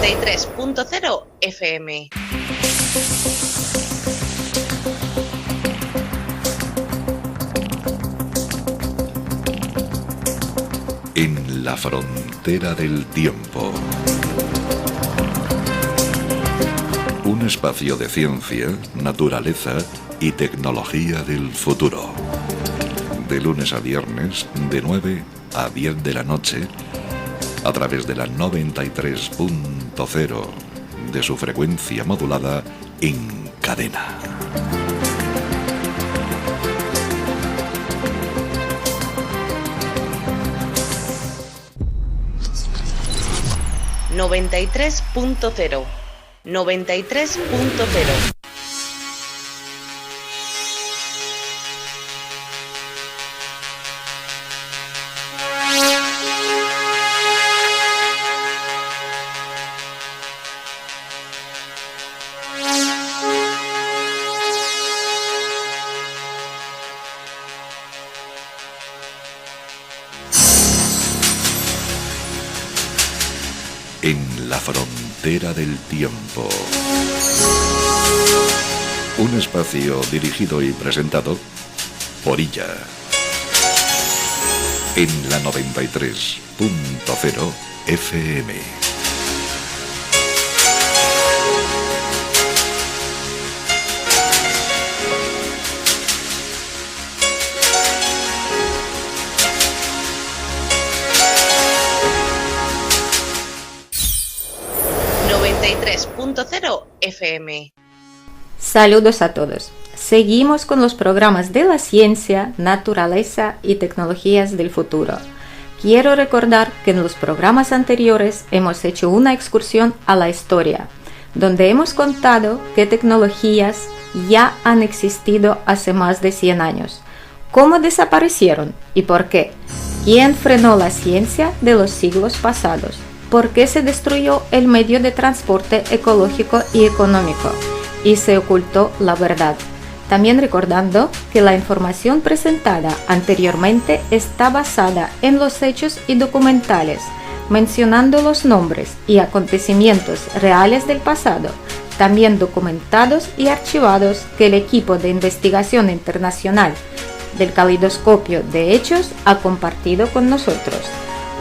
93.0 FM. En la frontera del tiempo. Un espacio de ciencia, naturaleza y tecnología del futuro. De lunes a viernes, de 9 a 10 de la noche, a través de la 93.0 de su frecuencia modulada en cadena. ...93.0... 93.0... En la frontera del tiempo. Un espacio dirigido y presentado por ella. En la 93.0 FM. FM. Saludos a todos. Seguimos con los programas de la ciencia, naturaleza y tecnologías del futuro. Quiero recordar que en los programas anteriores hemos hecho una excursión a la historia, donde hemos contado qué tecnologías ya han existido hace más de 100 años, cómo desaparecieron y por qué, quién frenó la ciencia de los siglos pasados, por qué se destruyó el medio de transporte ecológico y económico y se ocultó la verdad. También recordando que la información presentada anteriormente está basada en los hechos y documentales, mencionando los nombres y acontecimientos reales del pasado, también documentados y archivados que el equipo de investigación internacional del Caleidoscopio de Hechos ha compartido con nosotros.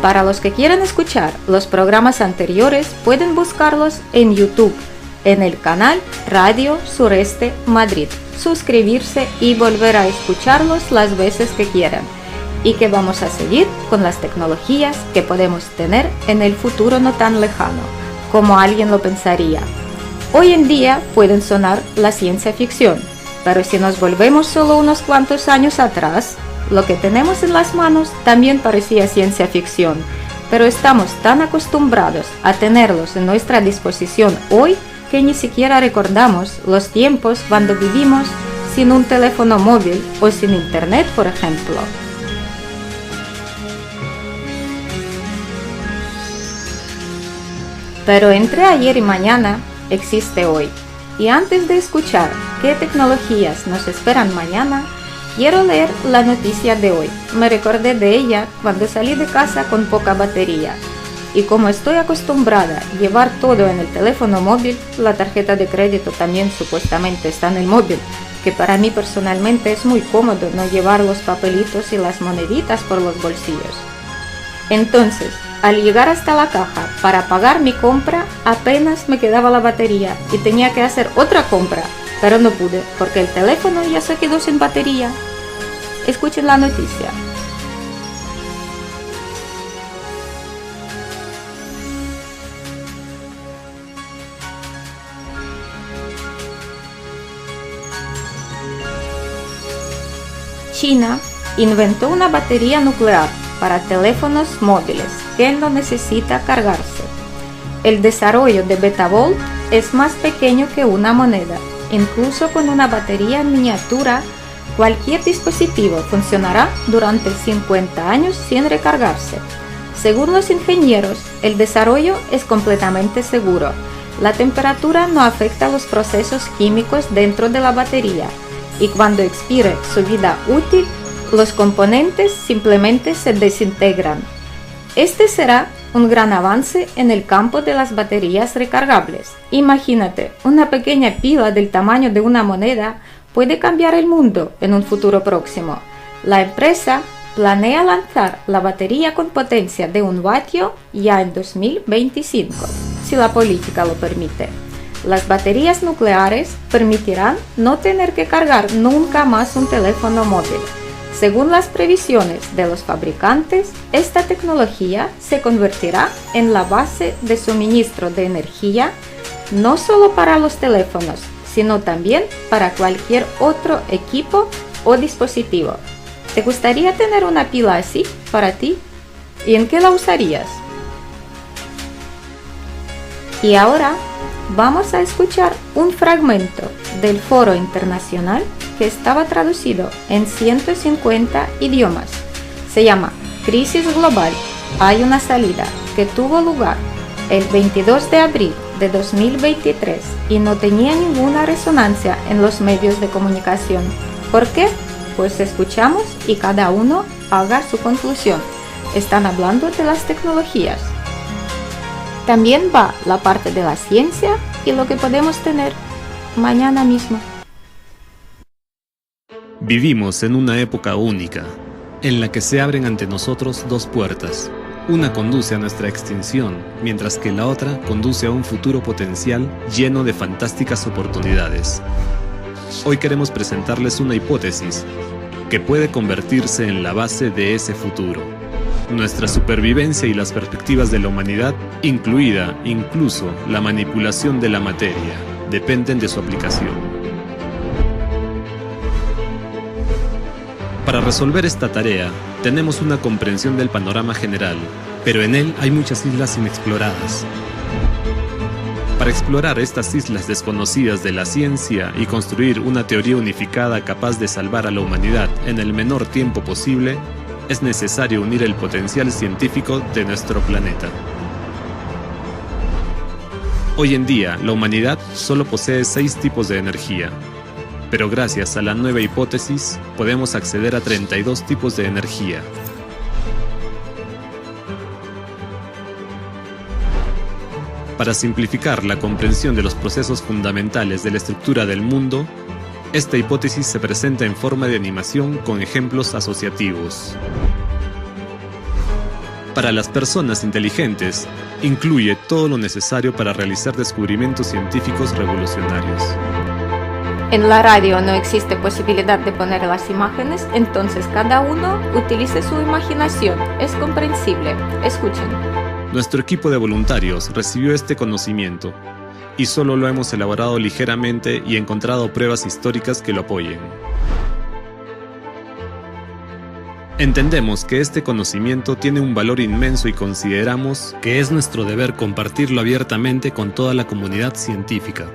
Para los que quieran escuchar los programas anteriores, pueden buscarlos en YouTube, en el canal Radio Sureste Madrid, suscribirse y volver a escucharlos las veces que quieran. Y que vamos a seguir con las tecnologías que podemos tener en el futuro no tan lejano, como alguien lo pensaría. Hoy en día pueden sonar la ciencia ficción, pero si nos volvemos solo unos cuantos años atrás, lo que tenemos en las manos también parecía ciencia ficción, pero estamos tan acostumbrados a tenerlos en nuestra disposición hoy que ni siquiera recordamos los tiempos cuando vivimos sin un teléfono móvil o sin internet, por ejemplo. Pero entre ayer y mañana existe hoy. Y antes de escuchar qué tecnologías nos esperan mañana, quiero leer la noticia de hoy. Me recordé de ella cuando salí de casa con poca batería. Y como estoy acostumbrada a llevar todo en el teléfono móvil, la tarjeta de crédito también supuestamente está en el móvil, que para mí personalmente es muy cómodo no llevar los papelitos y las moneditas por los bolsillos. Entonces, al llegar hasta la caja para pagar mi compra, apenas me quedaba la batería y tenía que hacer otra compra. Pero no pude, porque el teléfono ya se quedó sin batería. Escuchen la noticia. China inventó una batería nuclear para teléfonos móviles que no necesita cargarse. El desarrollo de Betavolt es más pequeño que una moneda. Incluso con una batería en miniatura, cualquier dispositivo funcionará durante 50 años sin recargarse. Según los ingenieros, el desarrollo es completamente seguro. La temperatura no afecta los procesos químicos dentro de la batería y cuando expire su vida útil, los componentes simplemente se desintegran. Este será un gran avance en el campo de las baterías recargables. Imagínate, una pequeña pila del tamaño de una moneda puede cambiar el mundo en un futuro próximo. La empresa planea lanzar la batería con potencia de 1 vatio ya en 2025, si la política lo permite. Las baterías nucleares permitirán no tener que cargar nunca más un teléfono móvil. Según las previsiones de los fabricantes, esta tecnología se convertirá en la base de suministro de energía no solo para los teléfonos, sino también para cualquier otro equipo o dispositivo. ¿Te gustaría tener una pila así para ti? ¿Y en qué la usarías? Y ahora vamos a escuchar un fragmento del foro internacional que estaba traducido en 150 idiomas. Se llama Crisis Global, hay una salida, que tuvo lugar el 22 de abril de 2023 y no tenía ninguna resonancia en los medios de comunicación. ¿Por qué? Pues escuchamos y cada uno haga su conclusión. Están hablando de las tecnologías. También va la parte de la ciencia y lo que podemos tener mañana mismo. Vivimos en una época única, en la que se abren ante nosotros dos puertas. Una conduce a nuestra extinción, mientras que la otra conduce a un futuro potencial lleno de fantásticas oportunidades. Hoy queremos presentarles una hipótesis que puede convertirse en la base de ese futuro. Nuestra supervivencia y las perspectivas de la humanidad, incluida incluso la manipulación de la materia, dependen de su aplicación. Para resolver esta tarea, tenemos una comprensión del panorama general, pero en él hay muchas islas inexploradas. Para explorar estas islas desconocidas de la ciencia y construir una teoría unificada capaz de salvar a la humanidad en el menor tiempo posible, es necesario unir el potencial científico de nuestro planeta. Hoy en día, la humanidad solo posee 6 tipos de energía, pero gracias a la nueva hipótesis podemos acceder a 32 tipos de energía. Para simplificar la comprensión de los procesos fundamentales de la estructura del mundo, esta hipótesis se presenta en forma de animación con ejemplos asociativos. Para las personas inteligentes, incluye todo lo necesario para realizar descubrimientos científicos revolucionarios. En la radio no existe posibilidad de poner las imágenes, entonces cada uno utilice su imaginación. Es comprensible. Escuchen. Nuestro equipo de voluntarios recibió este conocimiento y solo lo hemos elaborado ligeramente y encontrado pruebas históricas que lo apoyen. Entendemos que este conocimiento tiene un valor inmenso y consideramos que es nuestro deber compartirlo abiertamente con toda la comunidad científica.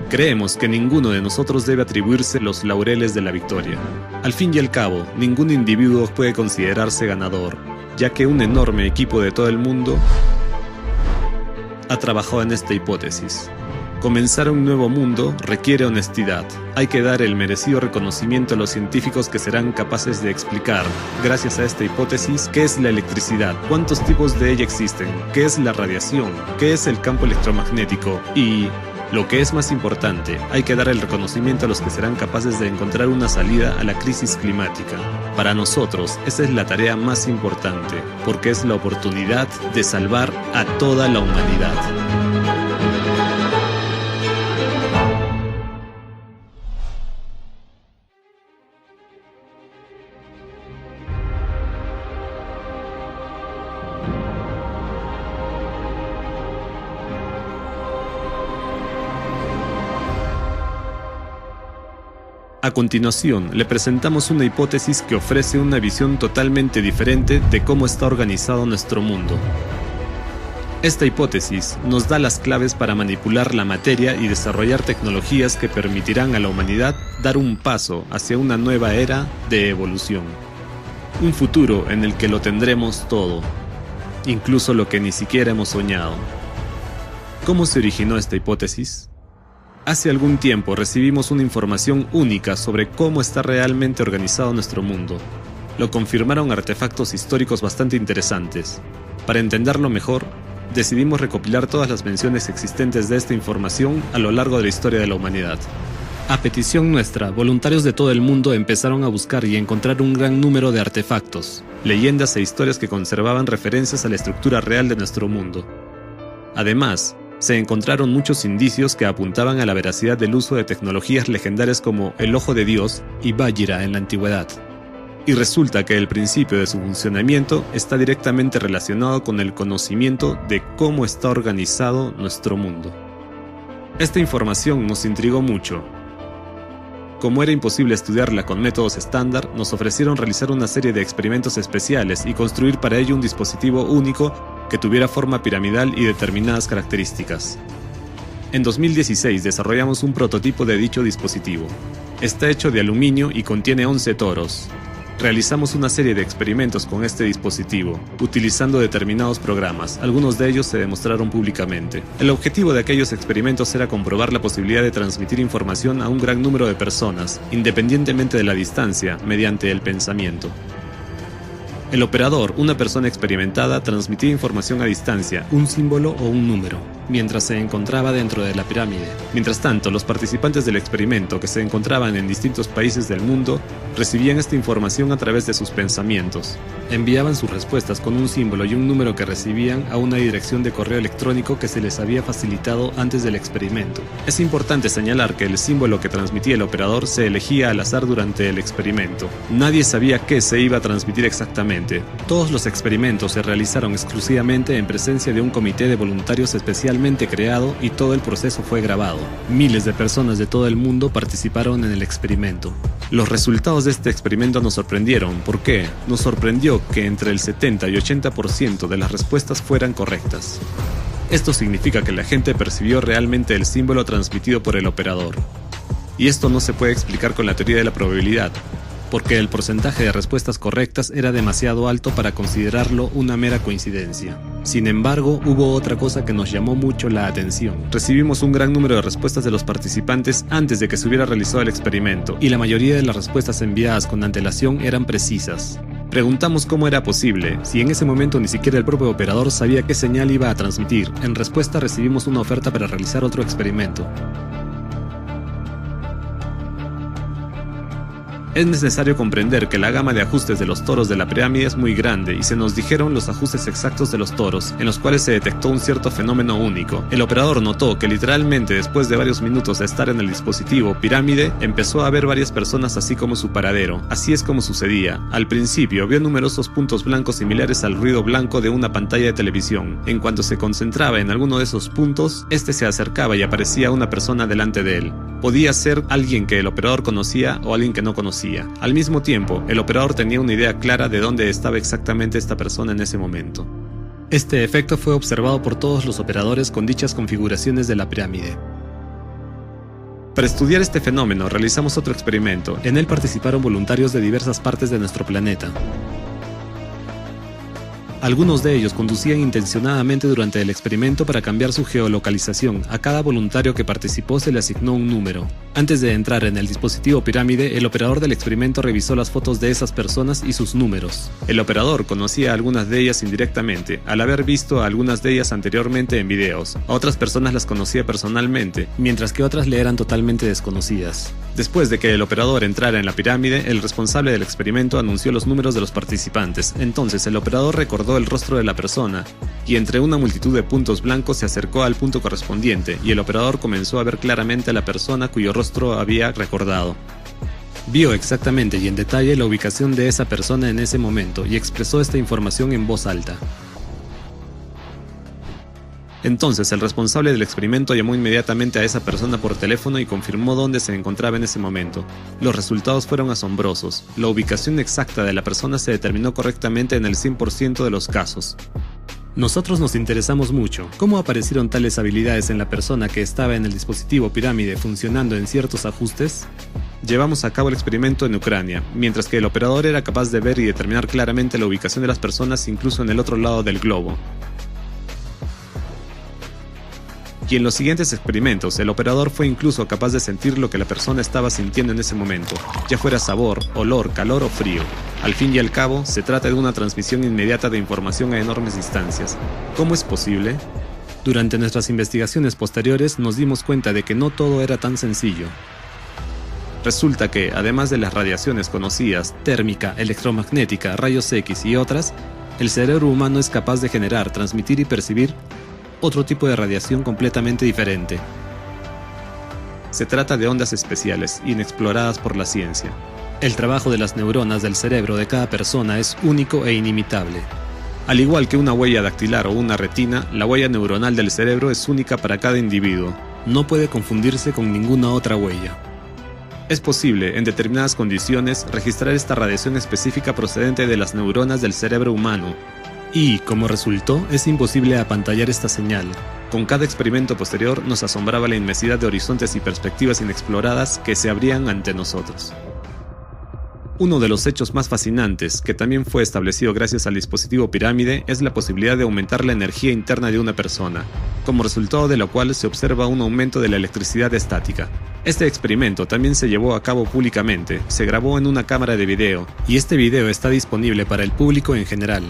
Creemos que ninguno de nosotros debe atribuirse los laureles de la victoria. Al fin y al cabo, ningún individuo puede considerarse ganador, ya que un enorme equipo de todo el mundo ha trabajado en esta hipótesis. Comenzar un nuevo mundo requiere honestidad. Hay que dar el merecido reconocimiento a los científicos que serán capaces de explicar, gracias a esta hipótesis, qué es la electricidad, cuántos tipos de ella existen, qué es la radiación, qué es el campo electromagnético y, lo que es más importante, hay que dar el reconocimiento a los que serán capaces de encontrar una salida a la crisis climática. Para nosotros, esa es la tarea más importante, porque es la oportunidad de salvar a toda la humanidad. A continuación, le presentamos una hipótesis que ofrece una visión totalmente diferente de cómo está organizado nuestro mundo. Esta hipótesis nos da las claves para manipular la materia y desarrollar tecnologías que permitirán a la humanidad dar un paso hacia una nueva era de evolución. Un futuro en el que lo tendremos todo, incluso lo que ni siquiera hemos soñado. ¿Cómo se originó esta hipótesis? Hace algún tiempo recibimos una información única sobre cómo está realmente organizado nuestro mundo. Lo confirmaron artefactos históricos bastante interesantes. Para entenderlo mejor, decidimos recopilar todas las menciones existentes de esta información a lo largo de la historia de la humanidad. A petición nuestra, voluntarios de todo el mundo empezaron a buscar y encontrar un gran número de artefactos, leyendas e historias que conservaban referencias a la estructura real de nuestro mundo. Además, se encontraron muchos indicios que apuntaban a la veracidad del uso de tecnologías legendarias como el Ojo de Dios y Bajira en la antigüedad. Y resulta que el principio de su funcionamiento está directamente relacionado con el conocimiento de cómo está organizado nuestro mundo. Esta información nos intrigó mucho. Como era imposible estudiarla con métodos estándar, nos ofrecieron realizar una serie de experimentos especiales y construir para ello un dispositivo único que tuviera forma piramidal y determinadas características. En 2016 desarrollamos un prototipo de dicho dispositivo. Está hecho de aluminio y contiene 11 toros. Realizamos una serie de experimentos con este dispositivo, utilizando determinados programas. Algunos de ellos se demostraron públicamente. El objetivo de aquellos experimentos era comprobar la posibilidad de transmitir información a un gran número de personas, independientemente de la distancia, mediante el pensamiento. El operador, una persona experimentada, transmitía información a distancia, un símbolo o un número, mientras se encontraba dentro de la pirámide. Mientras tanto, los participantes del experimento, que se encontraban en distintos países del mundo, recibían esta información a través de sus pensamientos. Enviaban sus respuestas con un símbolo y un número que recibían a una dirección de correo electrónico que se les había facilitado antes del experimento. Es importante señalar que el símbolo que transmitía el operador se elegía al azar durante el experimento. Nadie sabía qué se iba a transmitir exactamente. Todos los experimentos se realizaron exclusivamente en presencia de un comité de voluntarios especialmente creado y todo el proceso fue grabado. Miles de personas de todo el mundo participaron en el experimento. Los resultados de este experimento nos sorprendieron. ¿Por qué? Nos sorprendió que entre el 70 y 80% de las respuestas fueran correctas. Esto significa que la gente percibió realmente el símbolo transmitido por el operador. Y esto no se puede explicar con la teoría de la probabilidad, porque el porcentaje de respuestas correctas era demasiado alto para considerarlo una mera coincidencia. Sin embargo, hubo otra cosa que nos llamó mucho la atención. Recibimos un gran número de respuestas de los participantes antes de que se hubiera realizado el experimento, y la mayoría de las respuestas enviadas con antelación eran precisas. Preguntamos cómo era posible, si en ese momento ni siquiera el propio operador sabía qué señal iba a transmitir. En respuesta recibimos una oferta para realizar otro experimento. Es necesario comprender que la gama de ajustes de los toros de la pirámide es muy grande y se nos dijeron los ajustes exactos de los toros, en los cuales se detectó un cierto fenómeno único. El operador notó que literalmente después de varios minutos de estar en el dispositivo pirámide, empezó a ver varias personas así como su paradero. Así es como sucedía. Al principio vio numerosos puntos blancos similares al ruido blanco de una pantalla de televisión. En cuanto se concentraba en alguno de esos puntos, este se acercaba y aparecía una persona delante de él. Podía ser alguien que el operador conocía o alguien que no conocía. Al mismo tiempo, el operador tenía una idea clara de dónde estaba exactamente esta persona en ese momento. Este efecto fue observado por todos los operadores con dichas configuraciones de la pirámide. Para estudiar este fenómeno, realizamos otro experimento. En él participaron voluntarios de diversas partes de nuestro planeta. Algunos de ellos conducían intencionadamente durante el experimento para cambiar su geolocalización. A cada voluntario que participó se le asignó un número. Antes de entrar en el dispositivo pirámide, el operador del experimento revisó las fotos de esas personas y sus números. El operador conocía a algunas de ellas indirectamente, al haber visto a algunas de ellas anteriormente en videos. A otras personas las conocía personalmente, mientras que otras le eran totalmente desconocidas. Después de que el operador entrara en la pirámide, el responsable del experimento anunció los números de los participantes. Entonces el operador recordó el rostro de la persona, y entre una multitud de puntos blancos se acercó al punto correspondiente, y el operador comenzó a ver claramente a la persona cuyo rostro había recordado. Vio exactamente y en detalle la ubicación de esa persona en ese momento, y expresó esta información en voz alta. Entonces el responsable del experimento llamó inmediatamente a esa persona por teléfono y confirmó dónde se encontraba en ese momento. Los resultados fueron asombrosos. La ubicación exacta de la persona se determinó correctamente en el 100% de los casos. Nosotros nos interesamos mucho. ¿Cómo aparecieron tales habilidades en la persona que estaba en el dispositivo pirámide funcionando en ciertos ajustes? Llevamos a cabo el experimento en Ucrania, mientras que el operador era capaz de ver y determinar claramente la ubicación de las personas incluso en el otro lado del globo. Y en los siguientes experimentos, el operador fue incluso capaz de sentir lo que la persona estaba sintiendo en ese momento, ya fuera sabor, olor, calor o frío. Al fin y al cabo, se trata de una transmisión inmediata de información a enormes distancias. ¿Cómo es posible? Durante nuestras investigaciones posteriores nos dimos cuenta de que no todo era tan sencillo. Resulta que, además de las radiaciones conocidas, térmica, electromagnética, rayos X y otras, el cerebro humano es capaz de generar, transmitir y percibir otro tipo de radiación completamente diferente. Se trata de ondas especiales, inexploradas por la ciencia. El trabajo de las neuronas del cerebro de cada persona es único e inimitable. Al igual que una huella dactilar o una retina, la huella neuronal del cerebro es única para cada individuo. No puede confundirse con ninguna otra huella. Es posible, en determinadas condiciones, registrar esta radiación específica procedente de las neuronas del cerebro humano. Y, como resultó, es imposible apantallar esta señal. Con cada experimento posterior nos asombraba la inmensidad de horizontes y perspectivas inexploradas que se abrían ante nosotros. Uno de los hechos más fascinantes, que también fue establecido gracias al dispositivo pirámide, es la posibilidad de aumentar la energía interna de una persona, como resultado de lo cual se observa un aumento de la electricidad estática. Este experimento también se llevó a cabo públicamente, se grabó en una cámara de video, y este video está disponible para el público en general.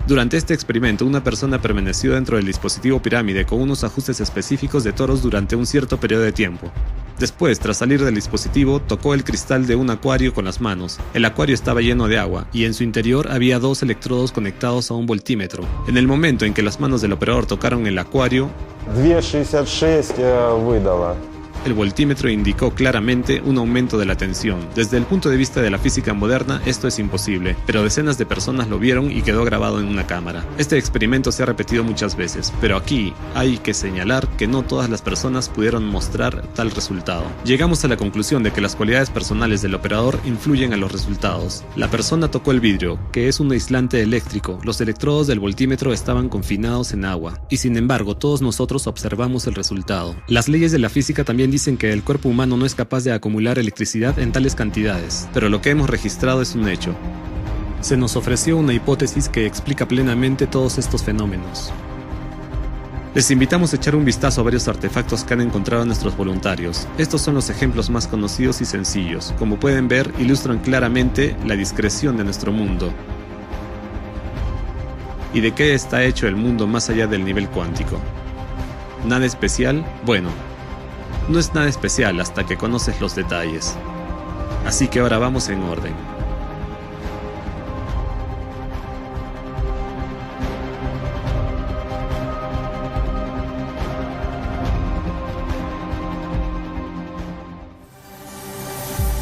Durante este experimento, una persona permaneció dentro del dispositivo pirámide con unos ajustes específicos de toros durante un cierto periodo de tiempo. Después, tras salir del dispositivo, tocó el cristal de un acuario con las manos. El acuario estaba lleno de agua, y en su interior había 2 electrodos conectados a un voltímetro. En el momento en que las manos del operador tocaron el acuario, 2,66 выдала. el voltímetro indicó claramente un aumento de la tensión. Desde el punto de vista de la física moderna, esto es imposible, pero decenas de personas lo vieron y quedó grabado en una cámara. Este experimento se ha repetido muchas veces, pero aquí hay que señalar que no todas las personas pudieron mostrar tal resultado. Llegamos a la conclusión de que las cualidades personales del operador influyen a los resultados. La persona tocó el vidrio, que es un aislante eléctrico. Los electrodos del voltímetro estaban confinados en agua, y sin embargo todos nosotros observamos el resultado. Las leyes de la física también dicen que el cuerpo humano no es capaz de acumular electricidad en tales cantidades, pero lo que hemos registrado es un hecho. Se nos ofreció una hipótesis que explica plenamente todos estos fenómenos. Les invitamos a echar un vistazo a varios artefactos que han encontrado nuestros voluntarios. Estos son los ejemplos más conocidos y sencillos. Como pueden ver, ilustran claramente la discreción de nuestro mundo. ¿Y de qué está hecho el mundo más allá del nivel cuántico? ¿Nada especial? Bueno, no es nada especial hasta que conoces los detalles. Así que ahora vamos en orden.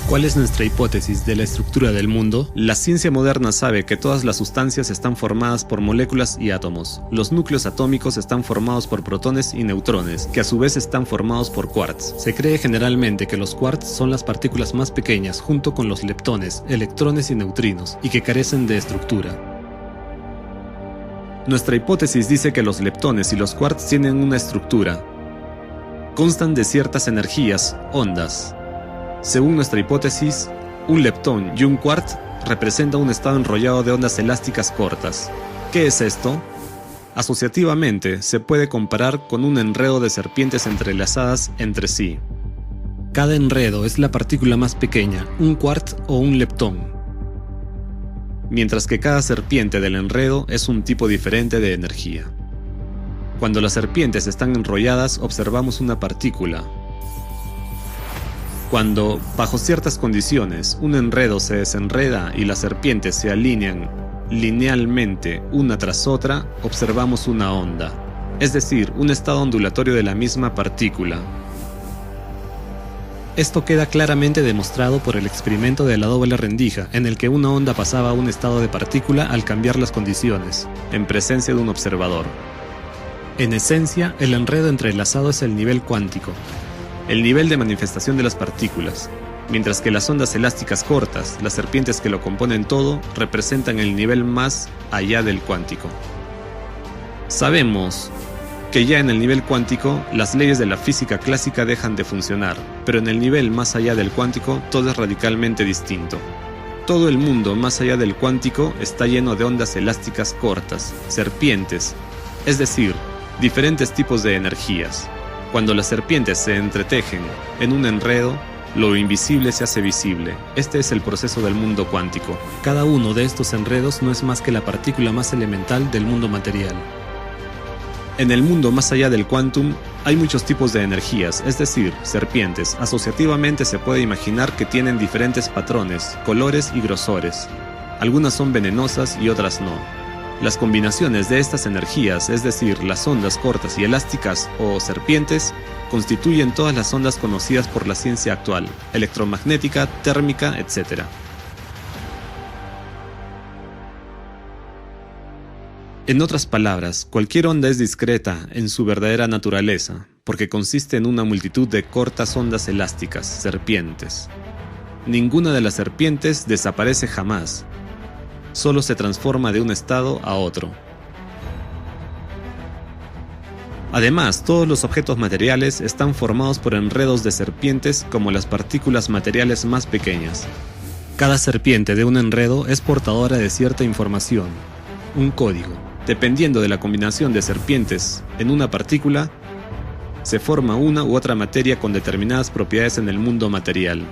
¿Cuál es nuestra hipótesis de la estructura del mundo? La ciencia moderna sabe que todas las sustancias están formadas por moléculas y átomos. Los núcleos atómicos están formados por protones y neutrones, que a su vez están formados por quarks. Se cree generalmente que los quarks son las partículas más pequeñas junto con los leptones, electrones y neutrinos, y que carecen de estructura. Nuestra hipótesis dice que los leptones y los quarks tienen una estructura. Constan de ciertas energías, ondas. Según nuestra hipótesis, un leptón y un quark representan un estado enrollado de ondas elásticas cortas. ¿Qué es esto? Asociativamente, se puede comparar con un enredo de serpientes entrelazadas entre sí. Cada enredo es la partícula más pequeña, un quark o un leptón, mientras que cada serpiente del enredo es un tipo diferente de energía. Cuando las serpientes están enrolladas, observamos una partícula. Cuando, bajo ciertas condiciones, un enredo se desenreda y las serpientes se alinean linealmente una tras otra, observamos una onda, es decir, un estado ondulatorio de la misma partícula. Esto queda claramente demostrado por el experimento de la doble rendija, en el que una onda pasaba a un estado de partícula al cambiar las condiciones, en presencia de un observador. En esencia, el enredo entrelazado es el nivel cuántico, el nivel de manifestación de las partículas, mientras que las ondas elásticas cortas, las serpientes que lo componen todo, representan el nivel más allá del cuántico. Sabemos que ya en el nivel cuántico, las leyes de la física clásica dejan de funcionar, pero en el nivel más allá del cuántico, todo es radicalmente distinto. Todo el mundo más allá del cuántico está lleno de ondas elásticas cortas, serpientes, es decir, diferentes tipos de energías. Cuando las serpientes se entretejen en un enredo, lo invisible se hace visible. Este es el proceso del mundo cuántico. Cada uno de estos enredos no es más que la partícula más elemental del mundo material. En el mundo más allá del quantum hay muchos tipos de energías, es decir, serpientes. Asociativamente se puede imaginar que tienen diferentes patrones, colores y grosores. Algunas son venenosas y otras no. Las combinaciones de estas energías, es decir, las ondas cortas y elásticas o serpientes, constituyen todas las ondas conocidas por la ciencia actual, electromagnética, térmica, etc. En otras palabras, cualquier onda es discreta en su verdadera naturaleza, porque consiste en una multitud de cortas ondas elásticas, serpientes. Ninguna de las serpientes desaparece jamás, solo se transforma de un estado a otro. Además, todos los objetos materiales están formados por enredos de serpientes como las partículas materiales más pequeñas. Cada serpiente de un enredo es portadora de cierta información, un código. Dependiendo de la combinación de serpientes en una partícula, se forma una u otra materia con determinadas propiedades en el mundo material.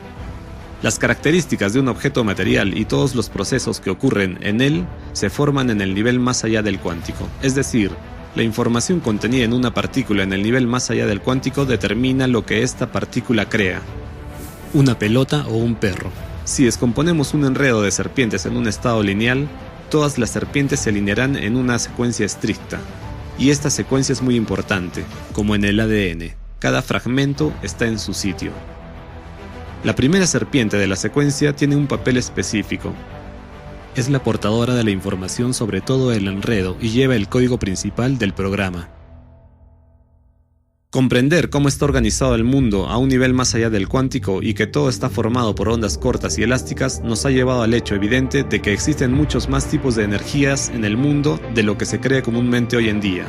Las características de un objeto material y todos los procesos que ocurren en él se forman en el nivel más allá del cuántico, es decir, la información contenida en una partícula en el nivel más allá del cuántico determina lo que esta partícula crea. Una pelota o un perro. Si descomponemos un enredo de serpientes en un estado lineal, todas las serpientes se alinearán en una secuencia estricta. Y esta secuencia es muy importante, como en el ADN. Cada fragmento está en su sitio. La primera serpiente de la secuencia tiene un papel específico. Es la portadora de la información sobre todo el enredo y lleva el código principal del programa. Comprender cómo está organizado el mundo a un nivel más allá del cuántico y que todo está formado por ondas cortas y elásticas nos ha llevado al hecho evidente de que existen muchos más tipos de energías en el mundo de lo que se cree comúnmente hoy en día.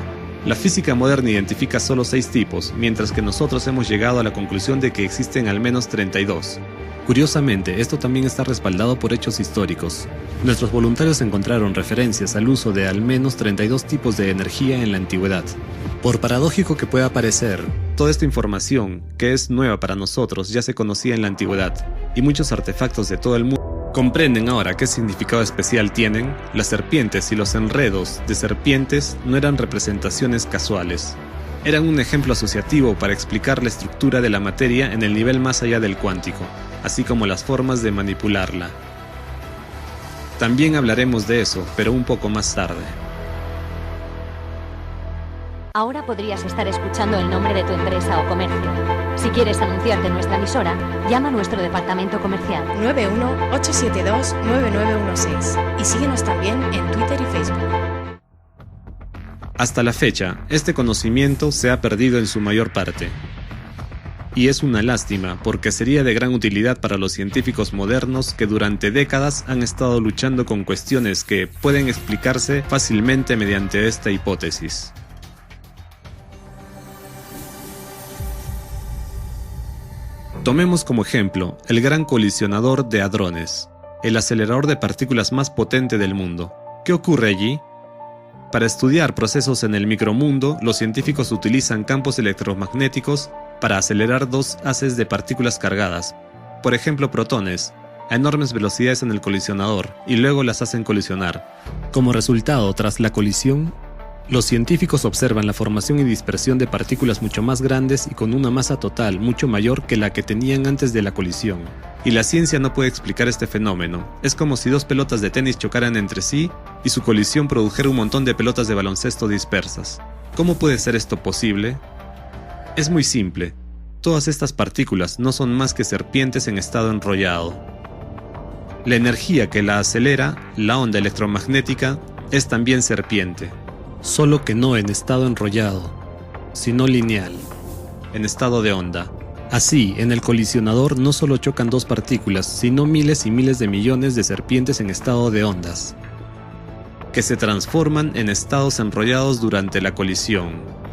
La física moderna identifica solo 6 tipos, mientras que nosotros hemos llegado a la conclusión de que existen al menos 32. Curiosamente, esto también está respaldado por hechos históricos. Nuestros voluntarios encontraron referencias al uso de al menos 32 tipos de energía en la antigüedad. Por paradójico que pueda parecer, toda esta información, que es nueva para nosotros, ya se conocía en la antigüedad, y muchos artefactos de todo el mundo comprenden ahora qué significado especial tienen. Las serpientes y los enredos de serpientes no eran representaciones casuales. Eran un ejemplo asociativo para explicar la estructura de la materia en el nivel más allá del cuántico, así como las formas de manipularla. También hablaremos de eso, pero un poco más tarde. Ahora podrías estar escuchando el nombre de tu empresa o comercio. Si quieres anunciarte en nuestra emisora, llama a nuestro departamento comercial 91-872-9916 y síguenos también en Twitter y Facebook. Hasta la fecha, este conocimiento se ha perdido en su mayor parte. Y es una lástima, porque sería de gran utilidad para los científicos modernos que durante décadas han estado luchando con cuestiones que pueden explicarse fácilmente mediante esta hipótesis. Tomemos como ejemplo el Gran Colisionador de Hadrones, el acelerador de partículas más potente del mundo. ¿Qué ocurre allí? Para estudiar procesos en el micromundo, los científicos utilizan campos electromagnéticos para acelerar 2 haces de partículas cargadas, por ejemplo protones, a enormes velocidades en el colisionador, y luego las hacen colisionar. Como resultado, tras la colisión, los científicos observan la formación y dispersión de partículas mucho más grandes y con una masa total mucho mayor que la que tenían antes de la colisión. Y la ciencia no puede explicar este fenómeno. Es como si 2 pelotas de tenis chocaran entre sí y su colisión produjera un montón de pelotas de baloncesto dispersas. ¿Cómo puede ser esto posible? Es muy simple. Todas estas partículas no son más que serpientes en estado enrollado. La energía que la acelera, la onda electromagnética, es también serpiente. Solo que no en estado enrollado, sino lineal, en estado de onda. Así, en el colisionador no solo chocan 2 partículas, sino miles y miles de millones de serpientes en estado de ondas, que se transforman en estados enrollados durante la colisión.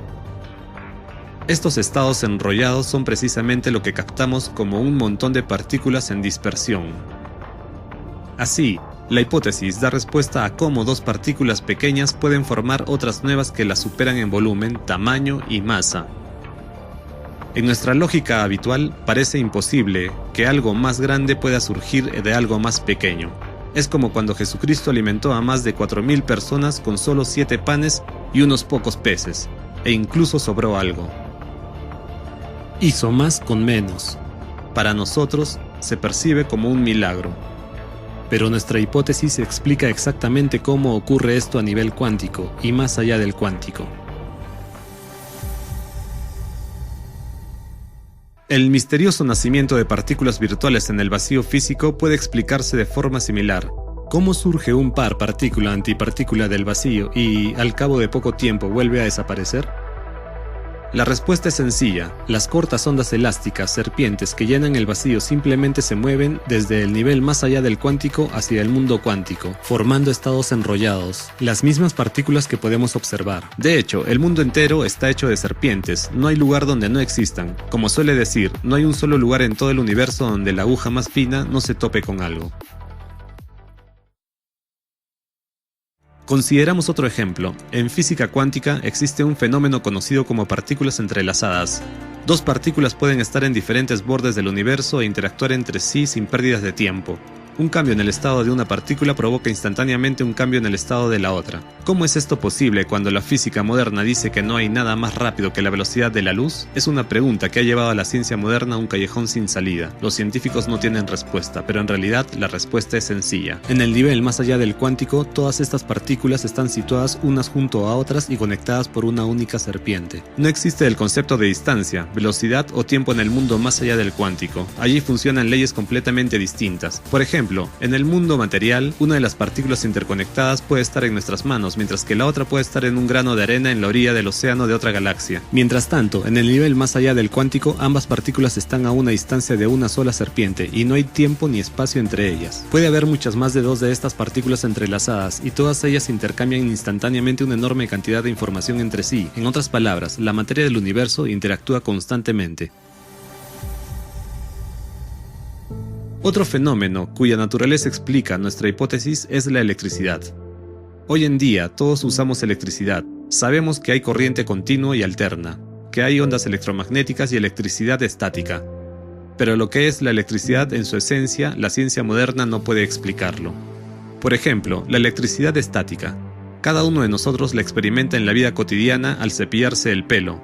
Estos estados enrollados son precisamente lo que captamos como un montón de partículas en dispersión. Así, la hipótesis da respuesta a cómo 2 partículas pequeñas pueden formar otras nuevas que las superan en volumen, tamaño y masa. En nuestra lógica habitual parece imposible que algo más grande pueda surgir de algo más pequeño. Es como cuando Jesucristo alimentó a más de 4.000 personas con solo 7 panes y unos pocos peces, e incluso sobró algo. Hizo más con menos. Para nosotros se percibe como un milagro. Pero nuestra hipótesis explica exactamente cómo ocurre esto a nivel cuántico y más allá del cuántico. El misterioso nacimiento de partículas virtuales en el vacío físico puede explicarse de forma similar. ¿Cómo surge un par partícula-antipartícula del vacío y, al cabo de poco tiempo, vuelve a desaparecer? La respuesta es sencilla. Las cortas ondas elásticas, serpientes que llenan el vacío simplemente se mueven desde el nivel más allá del cuántico hacia el mundo cuántico, formando estados enrollados, las mismas partículas que podemos observar. De hecho, el mundo entero está hecho de serpientes, no hay lugar donde no existan. Como suele decir, no hay un solo lugar en todo el universo donde la aguja más fina no se tope con algo. Consideramos otro ejemplo. En física cuántica existe un fenómeno conocido como partículas entrelazadas. Dos partículas pueden estar en diferentes bordes del universo e interactuar entre sí sin pérdidas de tiempo. Un cambio en el estado de una partícula provoca instantáneamente un cambio en el estado de la otra. ¿Cómo es esto posible cuando la física moderna dice que no hay nada más rápido que la velocidad de la luz? Es una pregunta que ha llevado a la ciencia moderna a un callejón sin salida. Los científicos no tienen respuesta, pero en realidad la respuesta es sencilla. En el nivel más allá del cuántico, todas estas partículas están situadas unas junto a otras y conectadas por una única serpiente. No existe el concepto de distancia, velocidad o tiempo en el mundo más allá del cuántico. Allí funcionan leyes completamente distintas. Por ejemplo, en el mundo material, una de las partículas interconectadas puede estar en nuestras manos, mientras que la otra puede estar en un grano de arena en la orilla del océano de otra galaxia. Mientras tanto, en el nivel más allá del cuántico, ambas partículas están a una distancia de una sola serpiente y no hay tiempo ni espacio entre ellas. Puede haber muchas más de 2 de estas partículas entrelazadas y todas ellas intercambian instantáneamente una enorme cantidad de información entre sí. En otras palabras, la materia del universo interactúa constantemente. Otro fenómeno cuya naturaleza explica nuestra hipótesis es la electricidad. Hoy en día todos usamos electricidad. Sabemos que hay corriente continua y alterna, que hay ondas electromagnéticas y electricidad estática. Pero lo que es la electricidad en su esencia, la ciencia moderna no puede explicarlo. Por ejemplo, la electricidad estática. Cada uno de nosotros la experimenta en la vida cotidiana al cepillarse el pelo.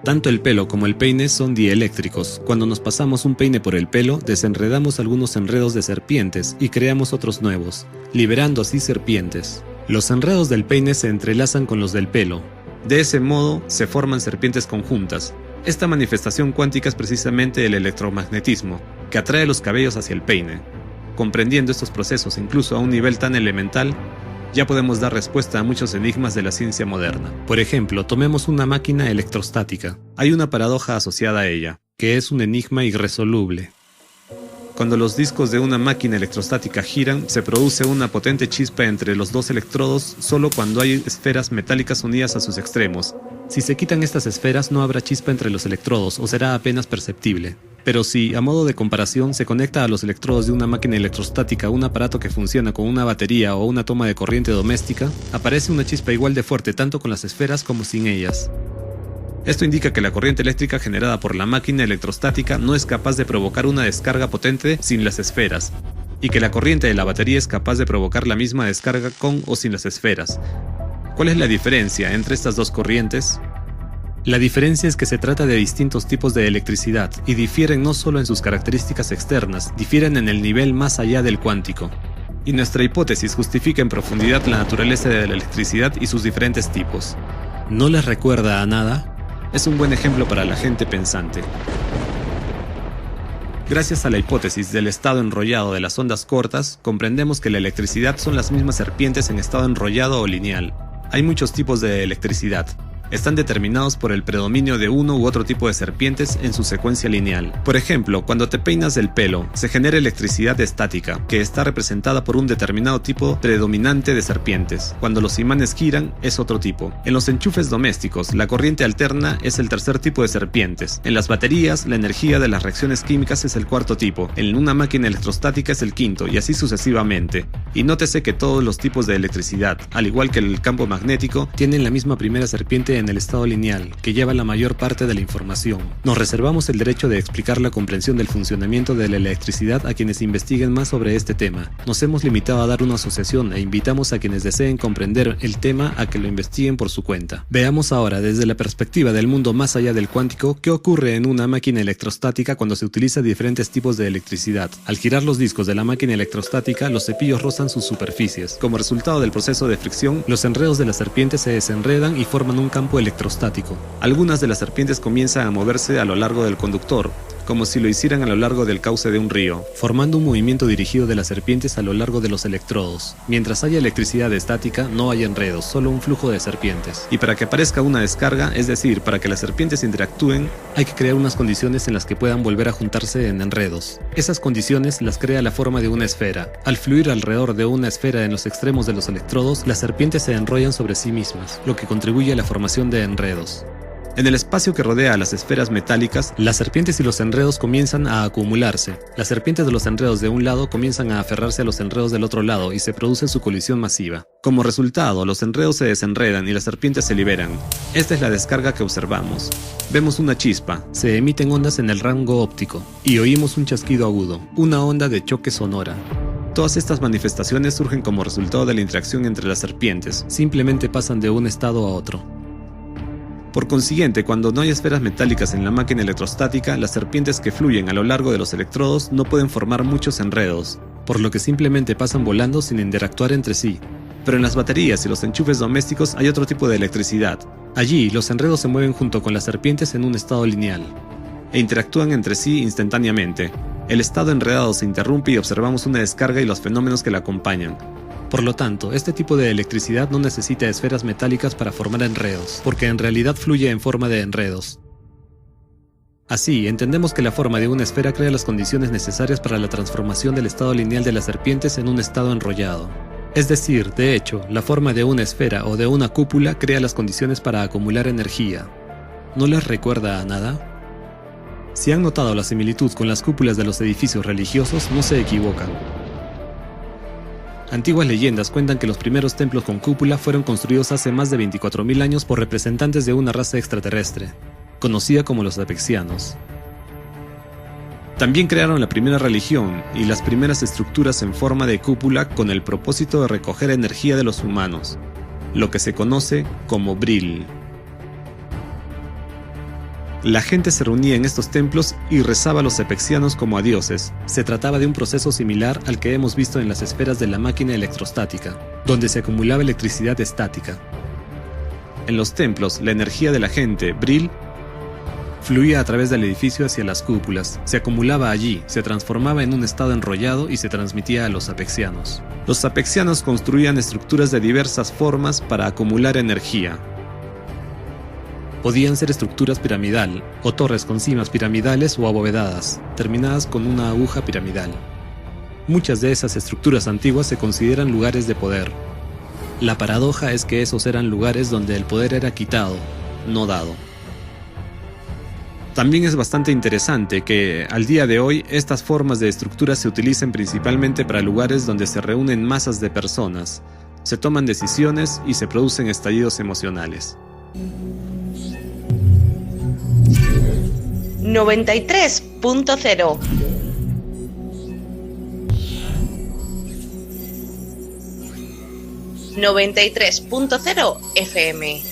Tanto el pelo como el peine son dieléctricos. Cuando nos pasamos un peine por el pelo, desenredamos algunos enredos de serpientes y creamos otros nuevos, liberando así serpientes. Los enredos del peine se entrelazan con los del pelo. De ese modo, se forman serpientes conjuntas. Esta manifestación cuántica es precisamente el electromagnetismo, que atrae los cabellos hacia el peine. Comprendiendo estos procesos incluso a un nivel tan elemental, ya podemos dar respuesta a muchos enigmas de la ciencia moderna. Por ejemplo, tomemos una máquina electrostática. Hay una paradoja asociada a ella, que es un enigma irresoluble. Cuando los discos de una máquina electrostática giran, se produce una potente chispa entre los dos electrodos solo cuando hay esferas metálicas unidas a sus extremos. Si se quitan estas esferas, no habrá chispa entre los electrodos o será apenas perceptible. Pero si, a modo de comparación, se conecta a los electrodos de una máquina electrostática un aparato que funciona con una batería o una toma de corriente doméstica, aparece una chispa igual de fuerte tanto con las esferas como sin ellas. Esto indica que la corriente eléctrica generada por la máquina electrostática no es capaz de provocar una descarga potente sin las esferas, y que la corriente de la batería es capaz de provocar la misma descarga con o sin las esferas. ¿Cuál es la diferencia entre estas dos corrientes? La diferencia es que se trata de distintos tipos de electricidad y difieren no solo en sus características externas, difieren en el nivel más allá del cuántico. Y nuestra hipótesis justifica en profundidad la naturaleza de la electricidad y sus diferentes tipos. ¿No les recuerda a nada? Es un buen ejemplo para la gente pensante. Gracias a la hipótesis del estado enrollado de las ondas cortas, comprendemos que la electricidad son las mismas serpientes en estado enrollado o lineal. Hay muchos tipos de electricidad. Están determinados por el predominio de uno u otro tipo de serpientes en su secuencia lineal. Por ejemplo, cuando te peinas el pelo, se genera electricidad estática, que está representada por un determinado tipo predominante de serpientes. Cuando los imanes giran, es otro tipo. En los enchufes domésticos, la corriente alterna es el tercer tipo de serpientes. En las baterías, la energía de las reacciones químicas es el cuarto tipo. En una máquina electrostática es el quinto, y así sucesivamente. Y nótese que todos los tipos de electricidad, al igual que el campo magnético, tienen la misma primera serpiente en el estado lineal, que lleva la mayor parte de la información. Nos reservamos el derecho de explicar la comprensión del funcionamiento de la electricidad a quienes investiguen más sobre este tema. Nos hemos limitado a dar una asociación e invitamos a quienes deseen comprender el tema a que lo investiguen por su cuenta. Veamos ahora, desde la perspectiva del mundo más allá del cuántico, qué ocurre en una máquina electrostática cuando se utiliza diferentes tipos de electricidad. Al girar los discos de la máquina electrostática, los cepillos rozan sus superficies. Como resultado del proceso de fricción, los enredos de las serpientes se desenredan y forman un campo electrostático. Algunas de las serpientes comienzan a moverse a lo largo del conductor, como si lo hicieran a lo largo del cauce de un río, formando un movimiento dirigido de las serpientes a lo largo de los electrodos. Mientras haya electricidad estática, no hay enredos, solo un flujo de serpientes. Y para que aparezca una descarga, es decir, para que las serpientes interactúen, hay que crear unas condiciones en las que puedan volver a juntarse en enredos. Esas condiciones las crea la forma de una esfera. Al fluir alrededor de una esfera en los extremos de los electrodos, las serpientes se enrollan sobre sí mismas, lo que contribuye a la formación de enredos. En el espacio que rodea a las esferas metálicas, las serpientes y los enredos comienzan a acumularse. Las serpientes de los enredos de un lado comienzan a aferrarse a los enredos del otro lado y se produce su colisión masiva. Como resultado, los enredos se desenredan y las serpientes se liberan. Esta es la descarga que observamos. Vemos una chispa, se emiten ondas en el rango óptico y oímos un chasquido agudo, una onda de choque sonora. Todas estas manifestaciones surgen como resultado de la interacción entre las serpientes, simplemente pasan de un estado a otro. Por consiguiente, cuando no hay esferas metálicas en la máquina electrostática, las serpientes que fluyen a lo largo de los electrodos no pueden formar muchos enredos, por lo que simplemente pasan volando sin interactuar entre sí. Pero en las baterías y los enchufes domésticos hay otro tipo de electricidad. Allí, los enredos se mueven junto con las serpientes en un estado lineal, e interactúan entre sí instantáneamente. El estado enredado se interrumpe y observamos una descarga y los fenómenos que la acompañan. Por lo tanto, este tipo de electricidad no necesita esferas metálicas para formar enredos, porque en realidad fluye en forma de enredos. Así, entendemos que la forma de una esfera crea las condiciones necesarias para la transformación del estado lineal de las serpientes en un estado enrollado. Es decir, de hecho, la forma de una esfera o de una cúpula crea las condiciones para acumular energía. ¿No les recuerda a nada? Si han notado la similitud con las cúpulas de los edificios religiosos, no se equivocan. Antiguas leyendas cuentan que los primeros templos con cúpula fueron construidos hace más de 24.000 años por representantes de una raza extraterrestre, conocida como los apexianos. También crearon la primera religión y las primeras estructuras en forma de cúpula con el propósito de recoger energía de los humanos, lo que se conoce como Bril. La gente se reunía en estos templos y rezaba a los apexianos como a dioses. Se trataba de un proceso similar al que hemos visto en las esferas de la máquina electrostática, donde se acumulaba electricidad estática. En los templos, la energía de la gente, Bril, fluía a través del edificio hacia las cúpulas, se acumulaba allí, se transformaba en un estado enrollado y se transmitía a los apexianos. Los apexianos construían estructuras de diversas formas para acumular energía. Podían ser estructuras piramidal, o torres con cimas piramidales o abovedadas, terminadas con una aguja piramidal. Muchas de esas estructuras antiguas se consideran lugares de poder. La paradoja es que esos eran lugares donde el poder era quitado, no dado. También es bastante interesante que, al día de hoy, estas formas de estructuras se utilicen principalmente para lugares donde se reúnen masas de personas, se toman decisiones y se producen estallidos emocionales. 93.0 93.0 FM.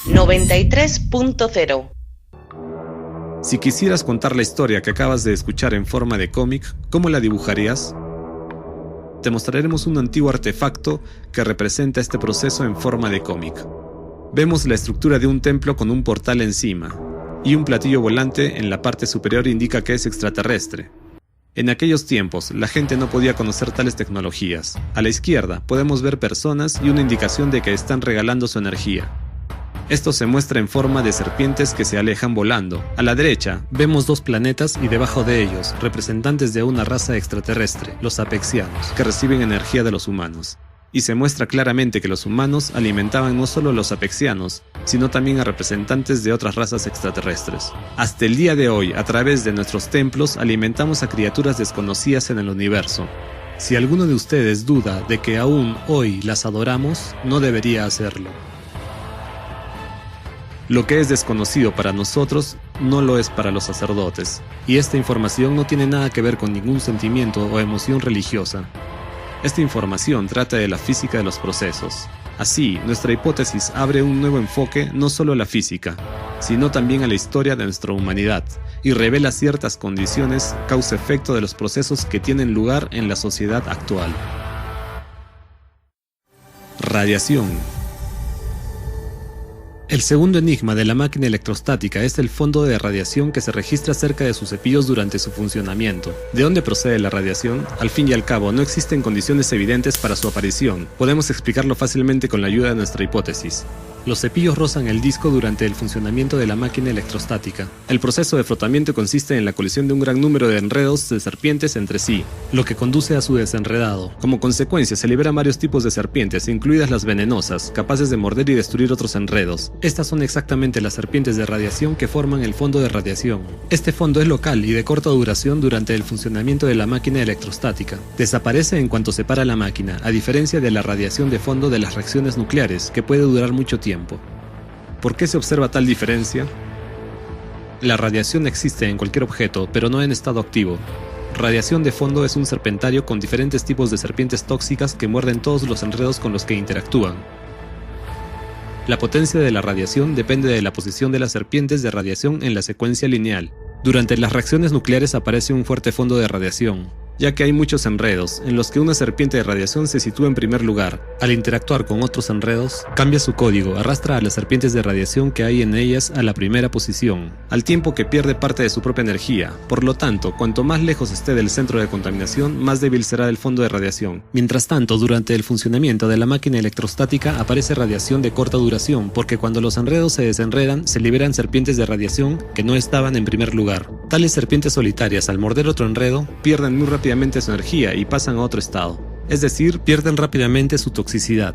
«93.0». Si quisieras contar la historia que acabas de escuchar en forma de cómic, ¿cómo la dibujarías? Te mostraremos un antiguo artefacto que representa este proceso en forma de cómic. Vemos la estructura de un templo con un portal encima, y un platillo volante en la parte superior indica que es extraterrestre. En aquellos tiempos, la gente no podía conocer tales tecnologías. A la izquierda podemos ver personas y una indicación de que están regalando su energía. Esto se muestra en forma de serpientes que se alejan volando. A la derecha, vemos dos planetas y debajo de ellos, representantes de una raza extraterrestre, los apexianos, que reciben energía de los humanos. Y se muestra claramente que los humanos alimentaban no solo a los apexianos, sino también a representantes de otras razas extraterrestres. Hasta el día de hoy, a través de nuestros templos, alimentamos a criaturas desconocidas en el universo. Si alguno de ustedes duda de que aún hoy las adoramos, no debería hacerlo. Lo que es desconocido para nosotros no lo es para los sacerdotes, y esta información no tiene nada que ver con ningún sentimiento o emoción religiosa. Esta información trata de la física de los procesos. Así, nuestra hipótesis abre un nuevo enfoque no solo a la física, sino también a la historia de nuestra humanidad, y revela ciertas condiciones causa-efecto de los procesos que tienen lugar en la sociedad actual. Radiación. El segundo enigma de la máquina electrostática es el fondo de radiación que se registra cerca de sus cepillos durante su funcionamiento. ¿De dónde procede la radiación? Al fin y al cabo, no existen condiciones evidentes para su aparición. Podemos explicarlo fácilmente con la ayuda de nuestra hipótesis. Los cepillos rozan el disco durante el funcionamiento de la máquina electrostática. El proceso de frotamiento consiste en la colisión de un gran número de enredos de serpientes entre sí, lo que conduce a su desenredado. Como consecuencia, se liberan varios tipos de serpientes, incluidas las venenosas, capaces de morder y destruir otros enredos. Estas son exactamente las serpientes de radiación que forman el fondo de radiación. Este fondo es local y de corta duración durante el funcionamiento de la máquina electrostática. Desaparece en cuanto se para la máquina, a diferencia de la radiación de fondo de las reacciones nucleares, que puede durar mucho tiempo. ¿Por qué se observa tal diferencia? La radiación existe en cualquier objeto, pero no en estado activo. Radiación de fondo es un serpentario con diferentes tipos de serpientes tóxicas que muerden todos los enredos con los que interactúan. La potencia de la radiación depende de la posición de las serpientes de radiación en la secuencia lineal. Durante las reacciones nucleares aparece un fuerte fondo de radiación, ya que hay muchos enredos, en los que una serpiente de radiación se sitúa en primer lugar. Al interactuar con otros enredos, cambia su código, arrastra a las serpientes de radiación que hay en ellas a la primera posición, al tiempo que pierde parte de su propia energía. Por lo tanto, cuanto más lejos esté del centro de contaminación, más débil será el fondo de radiación. Mientras tanto, durante el funcionamiento de la máquina electrostática aparece radiación de corta duración, porque cuando los enredos se desenredan, se liberan serpientes de radiación que no estaban en primer lugar. Tales serpientes solitarias, al morder otro enredo, pierden muy rápidamente su energía y pasan a otro estado, es decir, pierden rápidamente su toxicidad.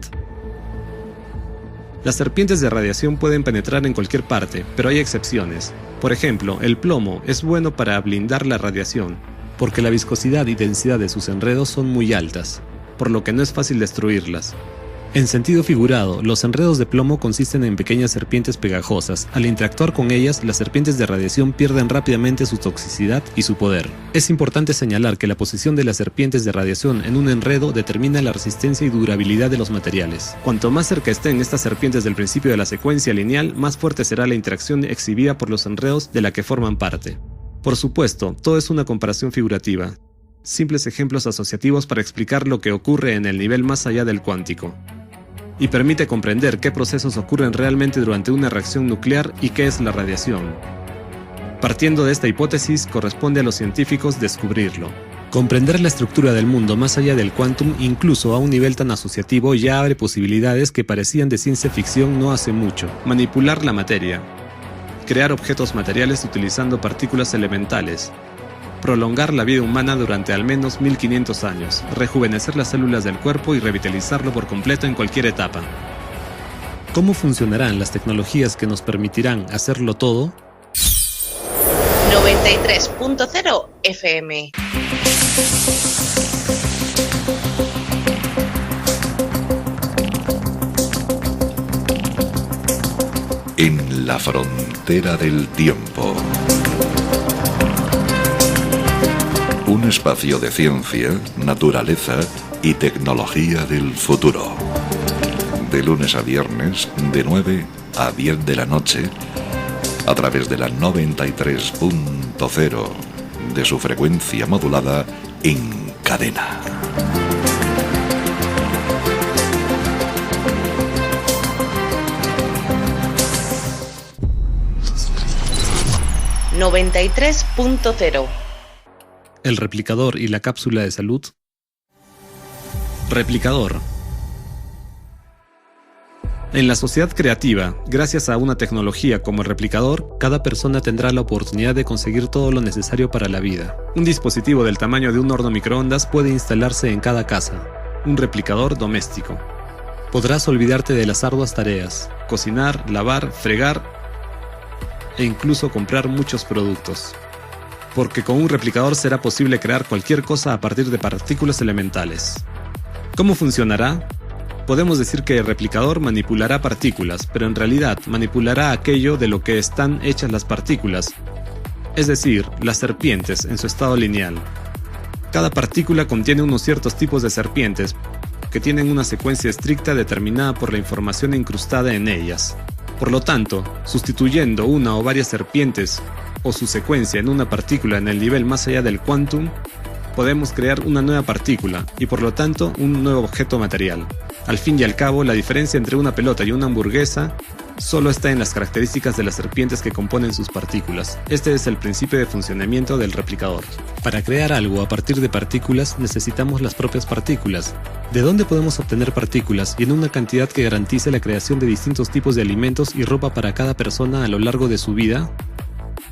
Las serpientes de radiación pueden penetrar en cualquier parte, pero hay excepciones. Por ejemplo, el plomo es bueno para blindar la radiación, porque la viscosidad y densidad de sus enredos son muy altas, por lo que no es fácil destruirlas. En sentido figurado, los enredos de plomo consisten en pequeñas serpientes pegajosas. Al interactuar con ellas, las serpientes de radiación pierden rápidamente su toxicidad y su poder. Es importante señalar que la posición de las serpientes de radiación en un enredo determina la resistencia y durabilidad de los materiales. Cuanto más cerca estén estas serpientes del principio de la secuencia lineal, más fuerte será la interacción exhibida por los enredos de la que forman parte. Por supuesto, todo es una comparación figurativa. Simples ejemplos asociativos para explicar lo que ocurre en el nivel más allá del cuántico. Y permite comprender qué procesos ocurren realmente durante una reacción nuclear y qué es la radiación. Partiendo de esta hipótesis, corresponde a los científicos descubrirlo. Comprender la estructura del mundo más allá del quantum, incluso a un nivel tan asociativo, ya abre posibilidades que parecían de ciencia ficción no hace mucho. Manipular la materia. Crear objetos materiales utilizando partículas elementales. Prolongar la vida humana durante al menos 1500 años, rejuvenecer las células del cuerpo y revitalizarlo por completo en cualquier etapa. ¿Cómo funcionarán las tecnologías que nos permitirán hacerlo todo? 93.0 FM. En la frontera del tiempo. Un espacio de ciencia, naturaleza y tecnología del futuro. De lunes a viernes, de 9 a 10 de la noche, a través de la 93.0 de su frecuencia modulada en cadena. ...93.0... El replicador y la cápsula de salud. Replicador. En la sociedad creativa, gracias a una tecnología como el replicador, cada persona tendrá la oportunidad de conseguir todo lo necesario para la vida. Un dispositivo del tamaño de un horno microondas puede instalarse en cada casa. Un replicador doméstico. Podrás olvidarte de las arduas tareas, cocinar, lavar, fregar e incluso comprar muchos productos. porque con un replicador será posible crear cualquier cosa a partir de partículas elementales. ¿Cómo funcionará? Podemos decir que el replicador manipulará partículas, pero en realidad manipulará aquello de lo que están hechas las partículas, es decir, las serpientes en su estado lineal. Cada partícula contiene unos ciertos tipos de serpientes que tienen una secuencia estricta determinada por la información incrustada en ellas. Por lo tanto, sustituyendo una o varias serpientes o su secuencia en una partícula en el nivel más allá del quantum, podemos crear una nueva partícula y por lo tanto un nuevo objeto material. Al fin y al cabo, la diferencia entre una pelota y una hamburguesa solo está en las características de las serpientes que componen sus partículas. Este es el principio de funcionamiento del replicador. Para crear algo a partir de partículas necesitamos las propias partículas. ¿De dónde podemos obtener partículas y en una cantidad que garantice la creación de distintos tipos de alimentos y ropa para cada persona a lo largo de su vida?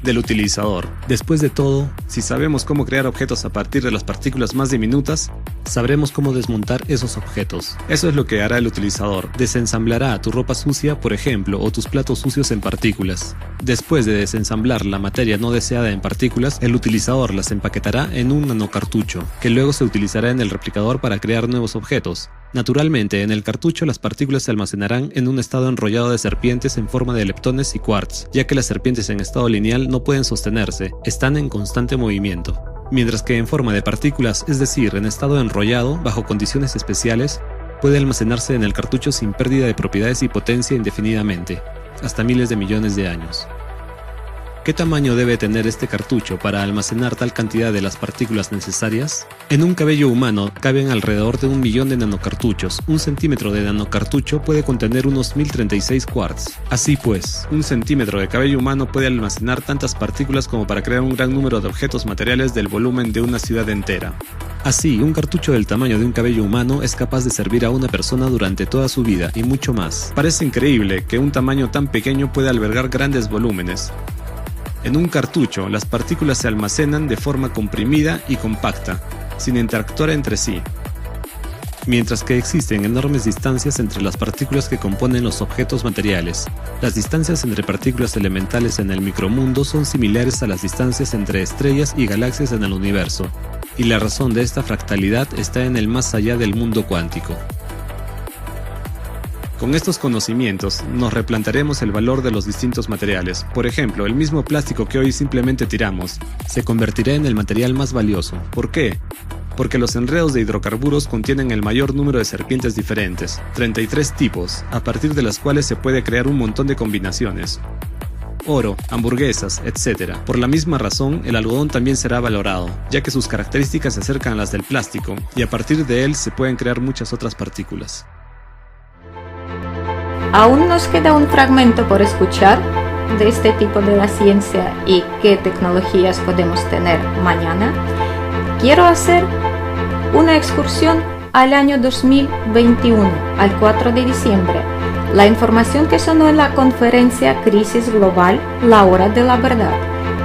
Del utilizador. Después de todo, si sabemos cómo crear objetos a partir de las partículas más diminutas, sabremos cómo desmontar esos objetos. Eso es lo que hará el utilizador. Desensamblará tu ropa sucia, por ejemplo, o tus platos sucios en partículas. Después de desensamblar la materia no deseada en partículas, el utilizador las empaquetará en un nanocartucho, que luego se utilizará en el replicador para crear nuevos objetos. Naturalmente, en el cartucho las partículas se almacenarán en un estado enrollado de serpientes en forma de leptones y quarks, ya que las serpientes en estado lineal no pueden sostenerse, están en constante movimiento. Mientras que en forma de partículas, es decir, en estado enrollado, bajo condiciones especiales, puede almacenarse en el cartucho sin pérdida de propiedades y potencia indefinidamente, hasta miles de millones de años. ¿Qué tamaño debe tener este cartucho para almacenar tal cantidad de las partículas necesarias? En un cabello humano caben alrededor de 1 millón de nanocartuchos. 1 centímetro de nanocartucho puede contener unos 1036 quarks. Así pues, 1 centímetro de cabello humano puede almacenar tantas partículas como para crear un gran número de objetos materiales del volumen de una ciudad entera. Así, un cartucho del tamaño de un cabello humano es capaz de servir a una persona durante toda su vida y mucho más. Parece increíble que un tamaño tan pequeño pueda albergar grandes volúmenes. En un cartucho, las partículas se almacenan de forma comprimida y compacta, sin interactuar entre sí, mientras que existen enormes distancias entre las partículas que componen los objetos materiales. Las distancias entre partículas elementales en el micromundo son similares a las distancias entre estrellas y galaxias en el universo, y la razón de esta fractalidad está en el más allá del mundo cuántico. Con estos conocimientos, nos replantearemos el valor de los distintos materiales. Por ejemplo, el mismo plástico que hoy simplemente tiramos, se convertirá en el material más valioso. ¿Por qué? Porque los enredos de hidrocarburos contienen el mayor número de serpientes diferentes, 33 tipos, a partir de las cuales se puede crear un montón de combinaciones. Oro, hamburguesas, etc. Por la misma razón, el algodón también será valorado, ya que sus características se acercan a las del plástico, y a partir de él se pueden crear muchas otras partículas. Aún nos queda un fragmento por escuchar de este tipo de la ciencia y qué tecnologías podemos tener mañana. Quiero hacer una excursión al año 2021, al 4 de diciembre. La información que sonó en la conferencia Crisis Global, la hora de la verdad.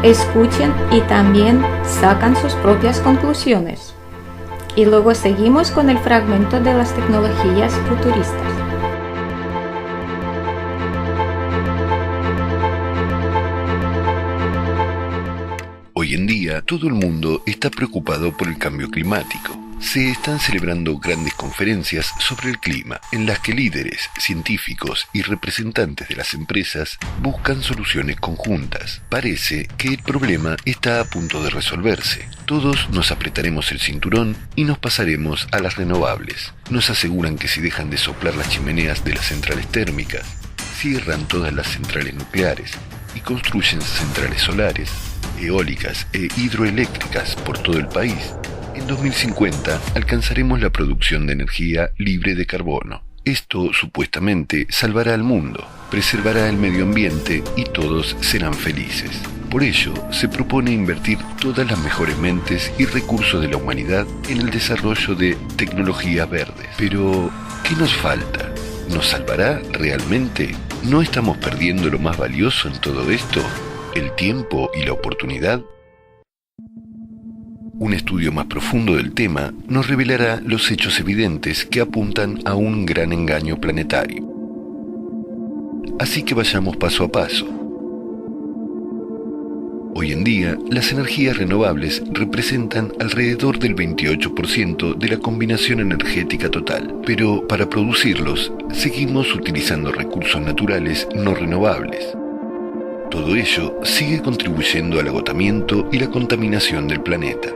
Escuchen y también sacan sus propias conclusiones. Y luego seguimos con el fragmento de las tecnologías futuristas. Hoy en día, todo el mundo está preocupado por el cambio climático. Se están celebrando grandes conferencias sobre el clima, en las que líderes, científicos y representantes de las empresas buscan soluciones conjuntas. Parece que el problema está a punto de resolverse. Todos nos apretaremos el cinturón y nos pasaremos a las renovables. Nos aseguran que si dejan de soplar las chimeneas de las centrales térmicas, cierran todas las centrales nucleares y construyen centrales solares, eólicas e hidroeléctricas por todo el país, en 2050 alcanzaremos la producción de energía libre de carbono. Esto supuestamente salvará al mundo, preservará el medio ambiente y todos serán felices. Por ello, se propone invertir todas las mejores mentes y recursos de la humanidad en el desarrollo de tecnologías verdes. Pero, ¿qué nos falta? ¿Nos salvará realmente? ¿No estamos perdiendo lo más valioso en todo esto? ¿El tiempo y la oportunidad? Un estudio más profundo del tema nos revelará los hechos evidentes que apuntan a un gran engaño planetario. Así que vayamos paso a paso. Hoy en día, las energías renovables representan alrededor del 28% de la combinación energética total, pero para producirlos seguimos utilizando recursos naturales no renovables. Todo ello sigue contribuyendo al agotamiento y la contaminación del planeta.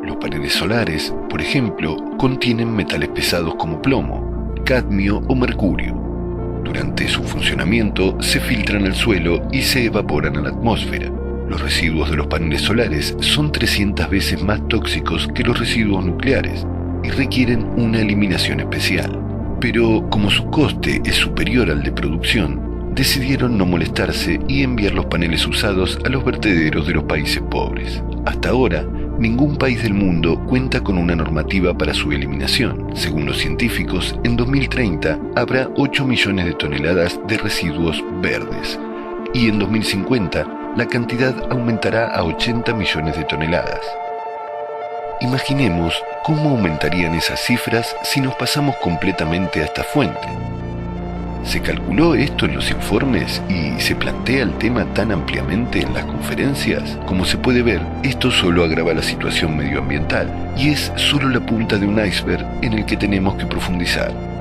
Los paneles solares, por ejemplo, contienen metales pesados como plomo, cadmio o mercurio. Durante su funcionamiento se filtran al suelo y se evaporan a la atmósfera. Los residuos de los paneles solares son 300 veces más tóxicos que los residuos nucleares y requieren una eliminación especial. Pero como su coste es superior al de producción, decidieron no molestarse y enviar los paneles usados a los vertederos de los países pobres. Hasta ahora, ningún país del mundo cuenta con una normativa para su eliminación. Según los científicos, en 2030 habrá 8 millones de toneladas de residuos verdes y en 2050 la cantidad aumentará a 80 millones de toneladas. Imaginemos cómo aumentarían esas cifras si nos pasamos completamente a esta fuente. ¿Se calculó esto en los informes y se plantea el tema tan ampliamente en las conferencias? Como se puede ver, esto solo agrava la situación medioambiental y es solo la punta de un iceberg en el que tenemos que profundizar.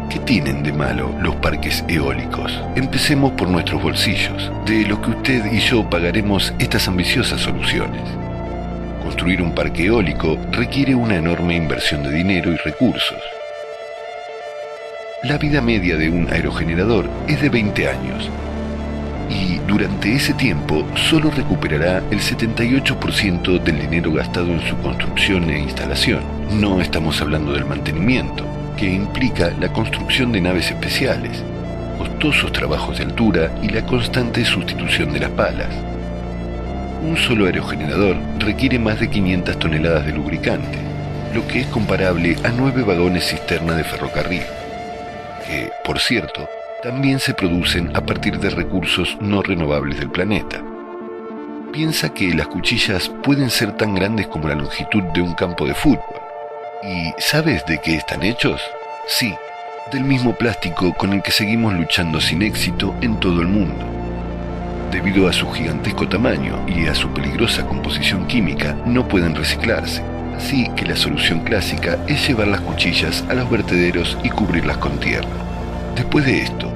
¿Qué tienen de malo los parques eólicos? Empecemos por nuestros bolsillos, de lo que usted y yo pagaremos estas ambiciosas soluciones. Construir un parque eólico requiere una enorme inversión de dinero y recursos. La vida media de un aerogenerador es de 20 años y durante ese tiempo solo recuperará el 78% del dinero gastado en su construcción e instalación. No estamos hablando del mantenimiento, que implica la construcción de naves especiales, costosos trabajos de altura y la constante sustitución de las palas. Un solo aerogenerador requiere más de 500 toneladas de lubricante, lo que es comparable a 9 vagones cisterna de ferrocarril, que, por cierto, también se producen a partir de recursos no renovables del planeta. Piensa que las cuchillas pueden ser tan grandes como la longitud de un campo de fútbol. ¿Y sabes de qué están hechos? Sí, del mismo plástico con el que seguimos luchando sin éxito en todo el mundo. Debido a su gigantesco tamaño y a su peligrosa composición química, no pueden reciclarse. Así que la solución clásica es llevar las cuchillas a los vertederos y cubrirlas con tierra. Después de esto,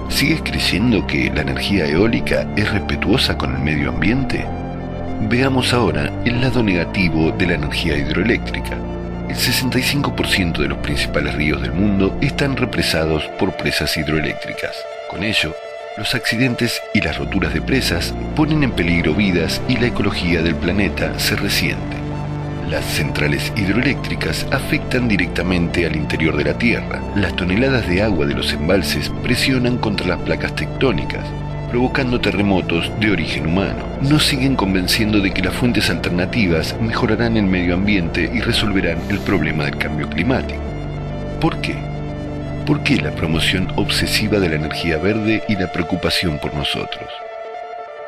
¿sigues creyendo que la energía eólica es respetuosa con el medio ambiente? Veamos ahora el lado negativo de la energía hidroeléctrica. El 65% de los principales ríos del mundo están represados por presas hidroeléctricas. Con ello, los accidentes y las roturas de presas ponen en peligro vidas y la ecología del planeta se resiente. Las centrales hidroeléctricas afectan directamente al interior de la Tierra. Las toneladas de agua de los embalses presionan contra las placas tectónicas, provocando terremotos de origen humano. Nos siguen convenciendo de que las fuentes alternativas mejorarán el medio ambiente y resolverán el problema del cambio climático. ¿Por qué? ¿Por qué la promoción obsesiva de la energía verde y la preocupación por nosotros?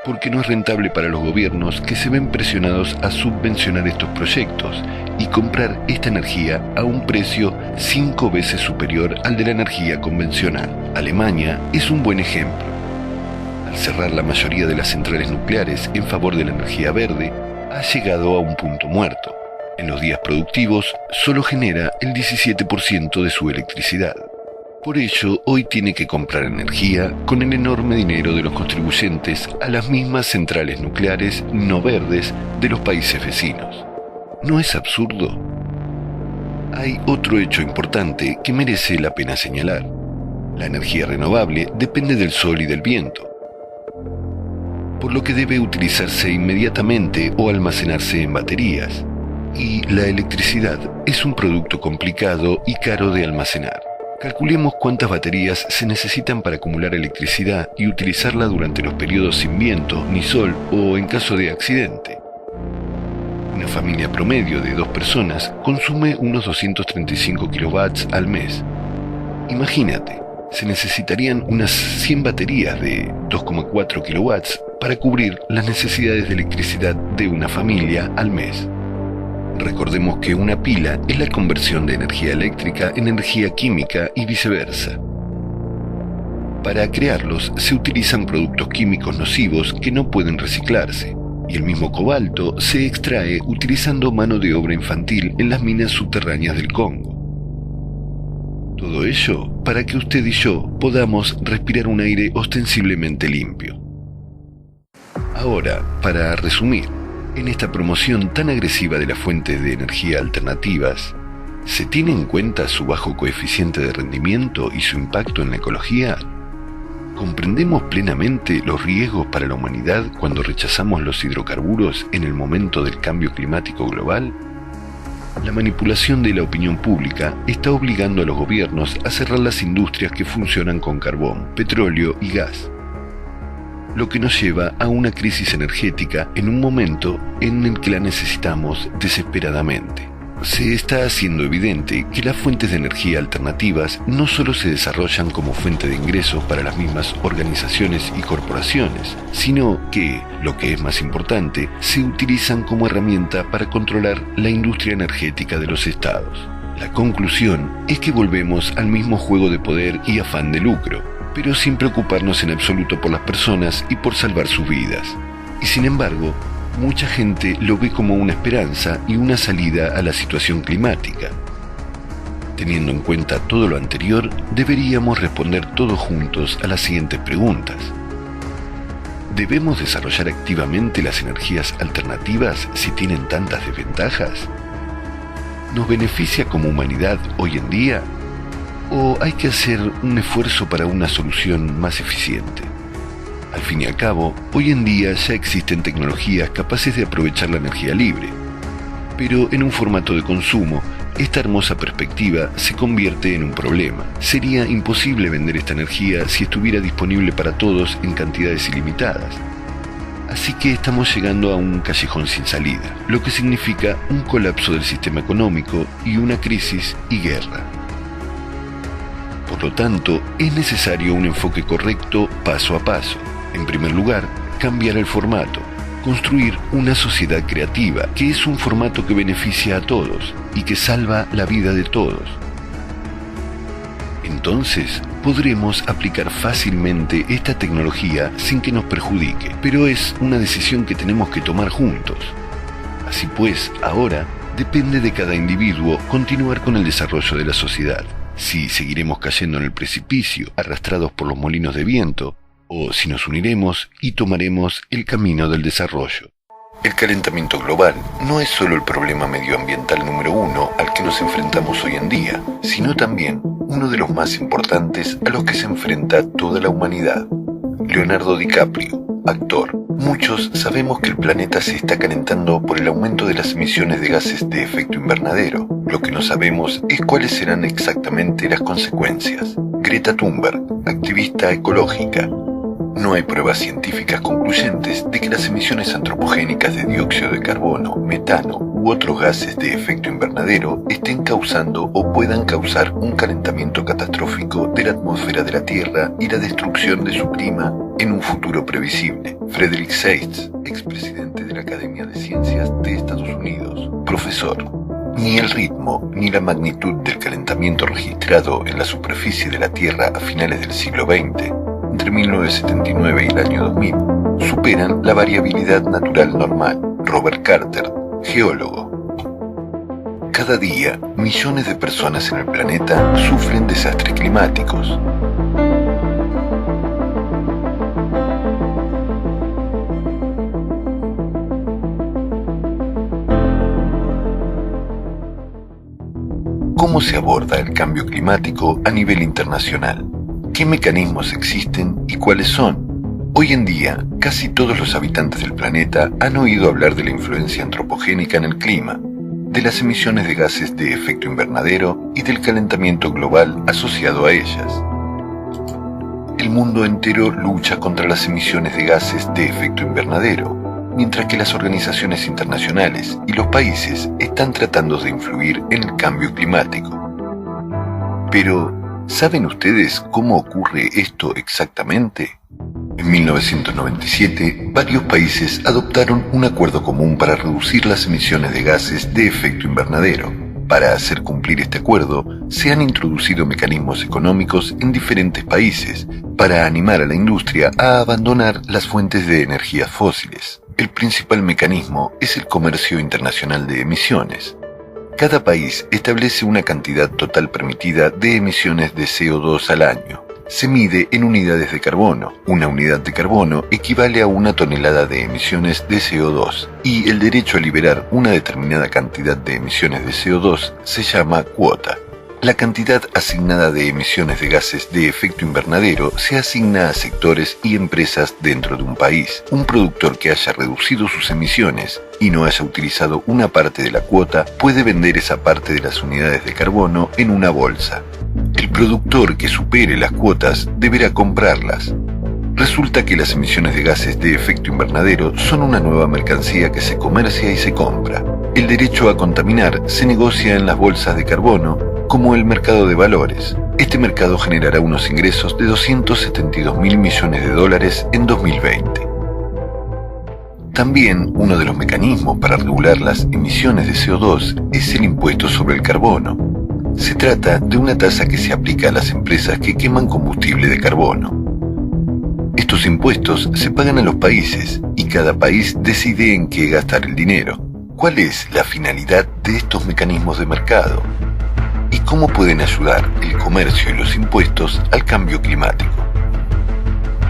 Porque no es rentable para los gobiernos que se ven presionados a subvencionar estos proyectos y comprar esta energía a un precio 5 veces superior al de la energía convencional. Alemania es un buen ejemplo. Al cerrar la mayoría de las centrales nucleares en favor de la energía verde, ha llegado a un punto muerto. En los días productivos solo genera el 17% de su electricidad. Por ello, hoy tiene que comprar energía con el enorme dinero de los contribuyentes a las mismas centrales nucleares no verdes de los países vecinos. ¿No es absurdo? Hay otro hecho importante que merece la pena señalar. La energía renovable depende del sol y del viento, por lo que debe utilizarse inmediatamente o almacenarse en baterías. Y la electricidad es un producto complicado y caro de almacenar. Calculemos cuántas baterías se necesitan para acumular electricidad y utilizarla durante los periodos sin viento ni sol o en caso de accidente. Una familia promedio de 2 personas consume unos 235 kilowatts al mes. Imagínate, se necesitarían unas 100 baterías de 2,4 kilowatts para cubrir las necesidades de electricidad de una familia al mes. Recordemos que una pila es la conversión de energía eléctrica en energía química y viceversa. Para crearlos se utilizan productos químicos nocivos que no pueden reciclarse, y el mismo cobalto se extrae utilizando mano de obra infantil en las minas subterráneas del Congo. Todo ello para que usted y yo podamos respirar un aire ostensiblemente limpio. Ahora, para resumir, en esta promoción tan agresiva de las fuentes de energía alternativas, ¿se tiene en cuenta su bajo coeficiente de rendimiento y su impacto en la ecología? ¿Comprendemos plenamente los riesgos para la humanidad cuando rechazamos los hidrocarburos en el momento del cambio climático global? La manipulación de la opinión pública está obligando a los gobiernos a cerrar las industrias que funcionan con carbón, petróleo y gas, lo que nos lleva a una crisis energética en un momento en el que la necesitamos desesperadamente. Se está haciendo evidente que las fuentes de energía alternativas no solo se desarrollan como fuente de ingresos para las mismas organizaciones y corporaciones, sino que, lo que es más importante, se utilizan como herramienta para controlar la industria energética de los estados. La conclusión es que volvemos al mismo juego de poder y afán de lucro, pero sin preocuparnos en absoluto por las personas y por salvar sus vidas. Y sin embargo, mucha gente lo ve como una esperanza y una salida a la situación climática. Teniendo en cuenta todo lo anterior, deberíamos responder todos juntos a las siguientes preguntas. ¿Debemos desarrollar activamente las energías alternativas si tienen tantas desventajas? ¿Nos beneficia como humanidad hoy en día? ¿O hay que hacer un esfuerzo para una solución más eficiente? Al fin y al cabo, hoy en día ya existen tecnologías capaces de aprovechar la energía libre, pero en un formato de consumo, esta hermosa perspectiva se convierte en un problema. Sería imposible vender esta energía si estuviera disponible para todos en cantidades ilimitadas. Así que estamos llegando a un callejón sin salida, lo que significa un colapso del sistema económico y una crisis y guerra. Por lo tanto, es necesario un enfoque correcto paso a paso. En primer lugar, cambiar el formato, construir una sociedad creativa, que es un formato que beneficia a todos y que salva la vida de todos. Entonces, podremos aplicar fácilmente esta tecnología sin que nos perjudique, pero es una decisión que tenemos que tomar juntos. Así pues, ahora, depende de cada individuo continuar con el desarrollo de la sociedad. Si seguiremos cayendo en el precipicio, arrastrados por los molinos de viento, o si nos uniremos y tomaremos el camino del desarrollo. El calentamiento global no es solo el problema medioambiental número 1 al que nos enfrentamos hoy en día, sino también uno de los más importantes a los que se enfrenta toda la humanidad. Leonardo DiCaprio, actor. Muchos sabemos que el planeta se está calentando por el aumento de las emisiones de gases de efecto invernadero. Lo que no sabemos es cuáles serán exactamente las consecuencias. Greta Thunberg, activista ecológica. No hay pruebas científicas concluyentes de que las emisiones antropogénicas de dióxido de carbono, metano u otros gases de efecto invernadero estén causando o puedan causar un calentamiento catastrófico de la atmósfera de la Tierra y la destrucción de su clima en un futuro previsible. Frederick Seitz, expresidente de la Academia de Ciencias de Estados Unidos, profesor. Ni el ritmo ni la magnitud del calentamiento registrado en la superficie de la Tierra a finales del siglo XX, entre 1979 y el año 2000, superan la variabilidad natural normal. Robert Carter, geólogo. Cada día, millones de personas en el planeta sufren desastres climáticos. ¿Cómo se aborda el cambio climático a nivel internacional? ¿Qué mecanismos existen y cuáles son? Hoy en día, casi todos los habitantes del planeta han oído hablar de la influencia antropogénica en el clima, de las emisiones de gases de efecto invernadero y del calentamiento global asociado a ellas. El mundo entero lucha contra las emisiones de gases de efecto invernadero, mientras que las organizaciones internacionales y los países están tratando de influir en el cambio climático. Pero, ¿saben ustedes cómo ocurre esto exactamente? En 1997, varios países adoptaron un acuerdo común para reducir las emisiones de gases de efecto invernadero. Para hacer cumplir este acuerdo, se han introducido mecanismos económicos en diferentes países para animar a la industria a abandonar las fuentes de energías fósiles. El principal mecanismo es el comercio internacional de emisiones. Cada país establece una cantidad total permitida de emisiones de CO2 al año. Se mide en unidades de carbono. Una unidad de carbono equivale a 1 tonelada de emisiones de CO2 y el derecho a liberar una determinada cantidad de emisiones de CO2 se llama cuota. La cantidad asignada de emisiones de gases de efecto invernadero se asigna a sectores y empresas dentro de un país. Un productor que haya reducido sus emisiones y no haya utilizado una parte de la cuota puede vender esa parte de las unidades de carbono en una bolsa. El productor que supere las cuotas deberá comprarlas. Resulta que las emisiones de gases de efecto invernadero son una nueva mercancía que se comercia y se compra. El derecho a contaminar se negocia en las bolsas de carbono como el mercado de valores. Este mercado generará unos ingresos de 272.000 millones de dólares en 2020. También uno de los mecanismos para regular las emisiones de CO2 es el impuesto sobre el carbono. Se trata de una tasa que se aplica a las empresas que queman combustible de carbono. Estos impuestos se pagan a los países y cada país decide en qué gastar el dinero. ¿Cuál es la finalidad de estos mecanismos de mercado? ¿Y cómo pueden ayudar el comercio y los impuestos al cambio climático?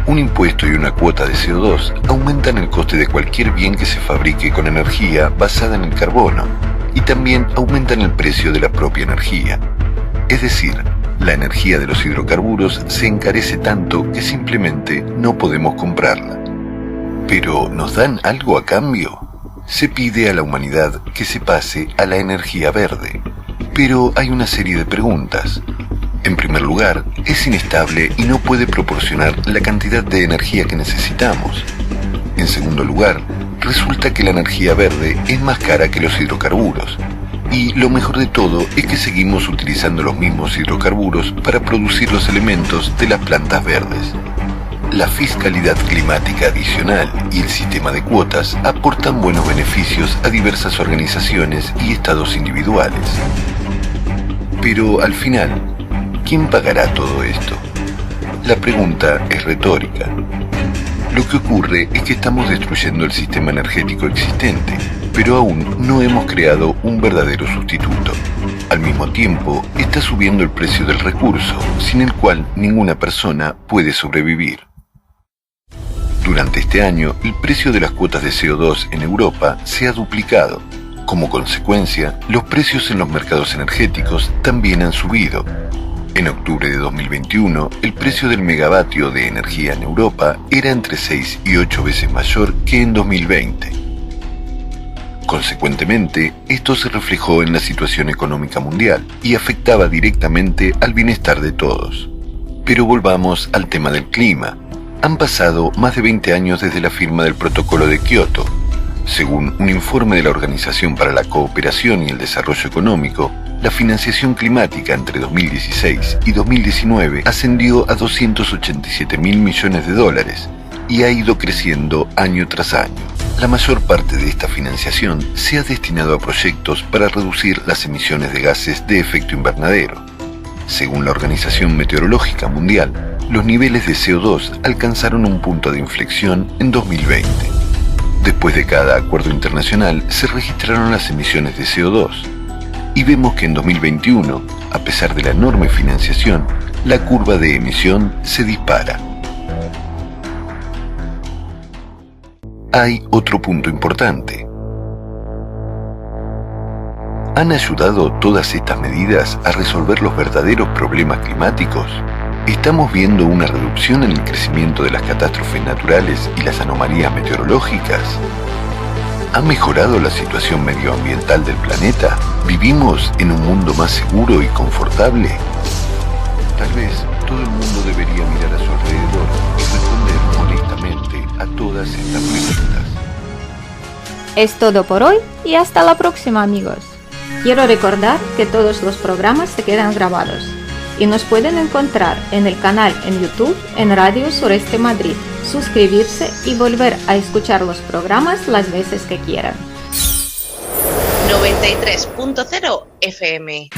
Un impuesto y una cuota de CO2 aumentan el coste de cualquier bien que se fabrique con energía basada en el carbono y también aumentan el precio de la propia energía. Es decir, la energía de los hidrocarburos se encarece tanto que simplemente no podemos comprarla. ¿Pero nos dan algo a cambio? Se pide a la humanidad que se pase a la energía verde. Pero hay una serie de preguntas. En primer lugar, es inestable y no puede proporcionar la cantidad de energía que necesitamos. En segundo lugar, resulta que la energía verde es más cara que los hidrocarburos. Y lo mejor de todo es que seguimos utilizando los mismos hidrocarburos para producir los elementos de las plantas verdes. La fiscalidad climática adicional y el sistema de cuotas aportan buenos beneficios a diversas organizaciones y estados individuales. Pero al final, ¿quién pagará todo esto? La pregunta es retórica. Lo que ocurre es que estamos destruyendo el sistema energético existente, pero aún no hemos creado un verdadero sustituto. Al mismo tiempo, está subiendo el precio del recurso, sin el cual ninguna persona puede sobrevivir. Durante este año, el precio de las cuotas de CO2 en Europa se ha duplicado. Como consecuencia, los precios en los mercados energéticos también han subido. En octubre de 2021, el precio del megavatio de energía en Europa era entre 6 y 8 veces mayor que en 2020. Consecuentemente, esto se reflejó en la situación económica mundial y afectaba directamente al bienestar de todos. Pero volvamos al tema del clima. Han pasado más de 20 años desde la firma del Protocolo de Kioto. Según un informe de la Organización para la Cooperación y el Desarrollo Económico, la financiación climática entre 2016 y 2019 ascendió a 287.000 millones de dólares y ha ido creciendo año tras año. La mayor parte de esta financiación se ha destinado a proyectos para reducir las emisiones de gases de efecto invernadero. Según la Organización Meteorológica Mundial, los niveles de CO2 alcanzaron un punto de inflexión en 2020. Después de cada acuerdo internacional se registraron las emisiones de CO2 y vemos que en 2021, a pesar de la enorme financiación, la curva de emisión se dispara. Hay otro punto importante. ¿Han ayudado todas estas medidas a resolver los verdaderos problemas climáticos? ¿Estamos viendo una reducción en el crecimiento de las catástrofes naturales y las anomalías meteorológicas? ¿Ha mejorado la situación medioambiental del planeta? ¿Vivimos en un mundo más seguro y confortable? Tal vez todo el mundo debería mirar a su alrededor y responder honestamente a todas estas preguntas. Es todo por hoy y hasta la próxima, amigos. Quiero recordar que todos los programas se quedan grabados y nos pueden encontrar en el canal en YouTube en Radio Sureste Madrid, suscribirse y volver a escuchar los programas las veces que quieran. 93.0 FM.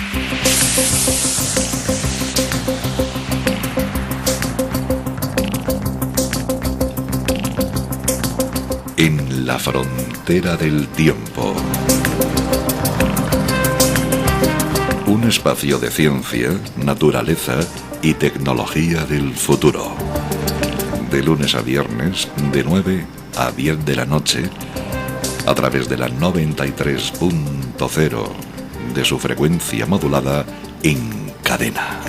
En la frontera del tiempo. Un espacio de ciencia, naturaleza y tecnología del futuro. De lunes a viernes, de 9 a 10 de la noche, a través de la 93.0 de su frecuencia modulada en cadena.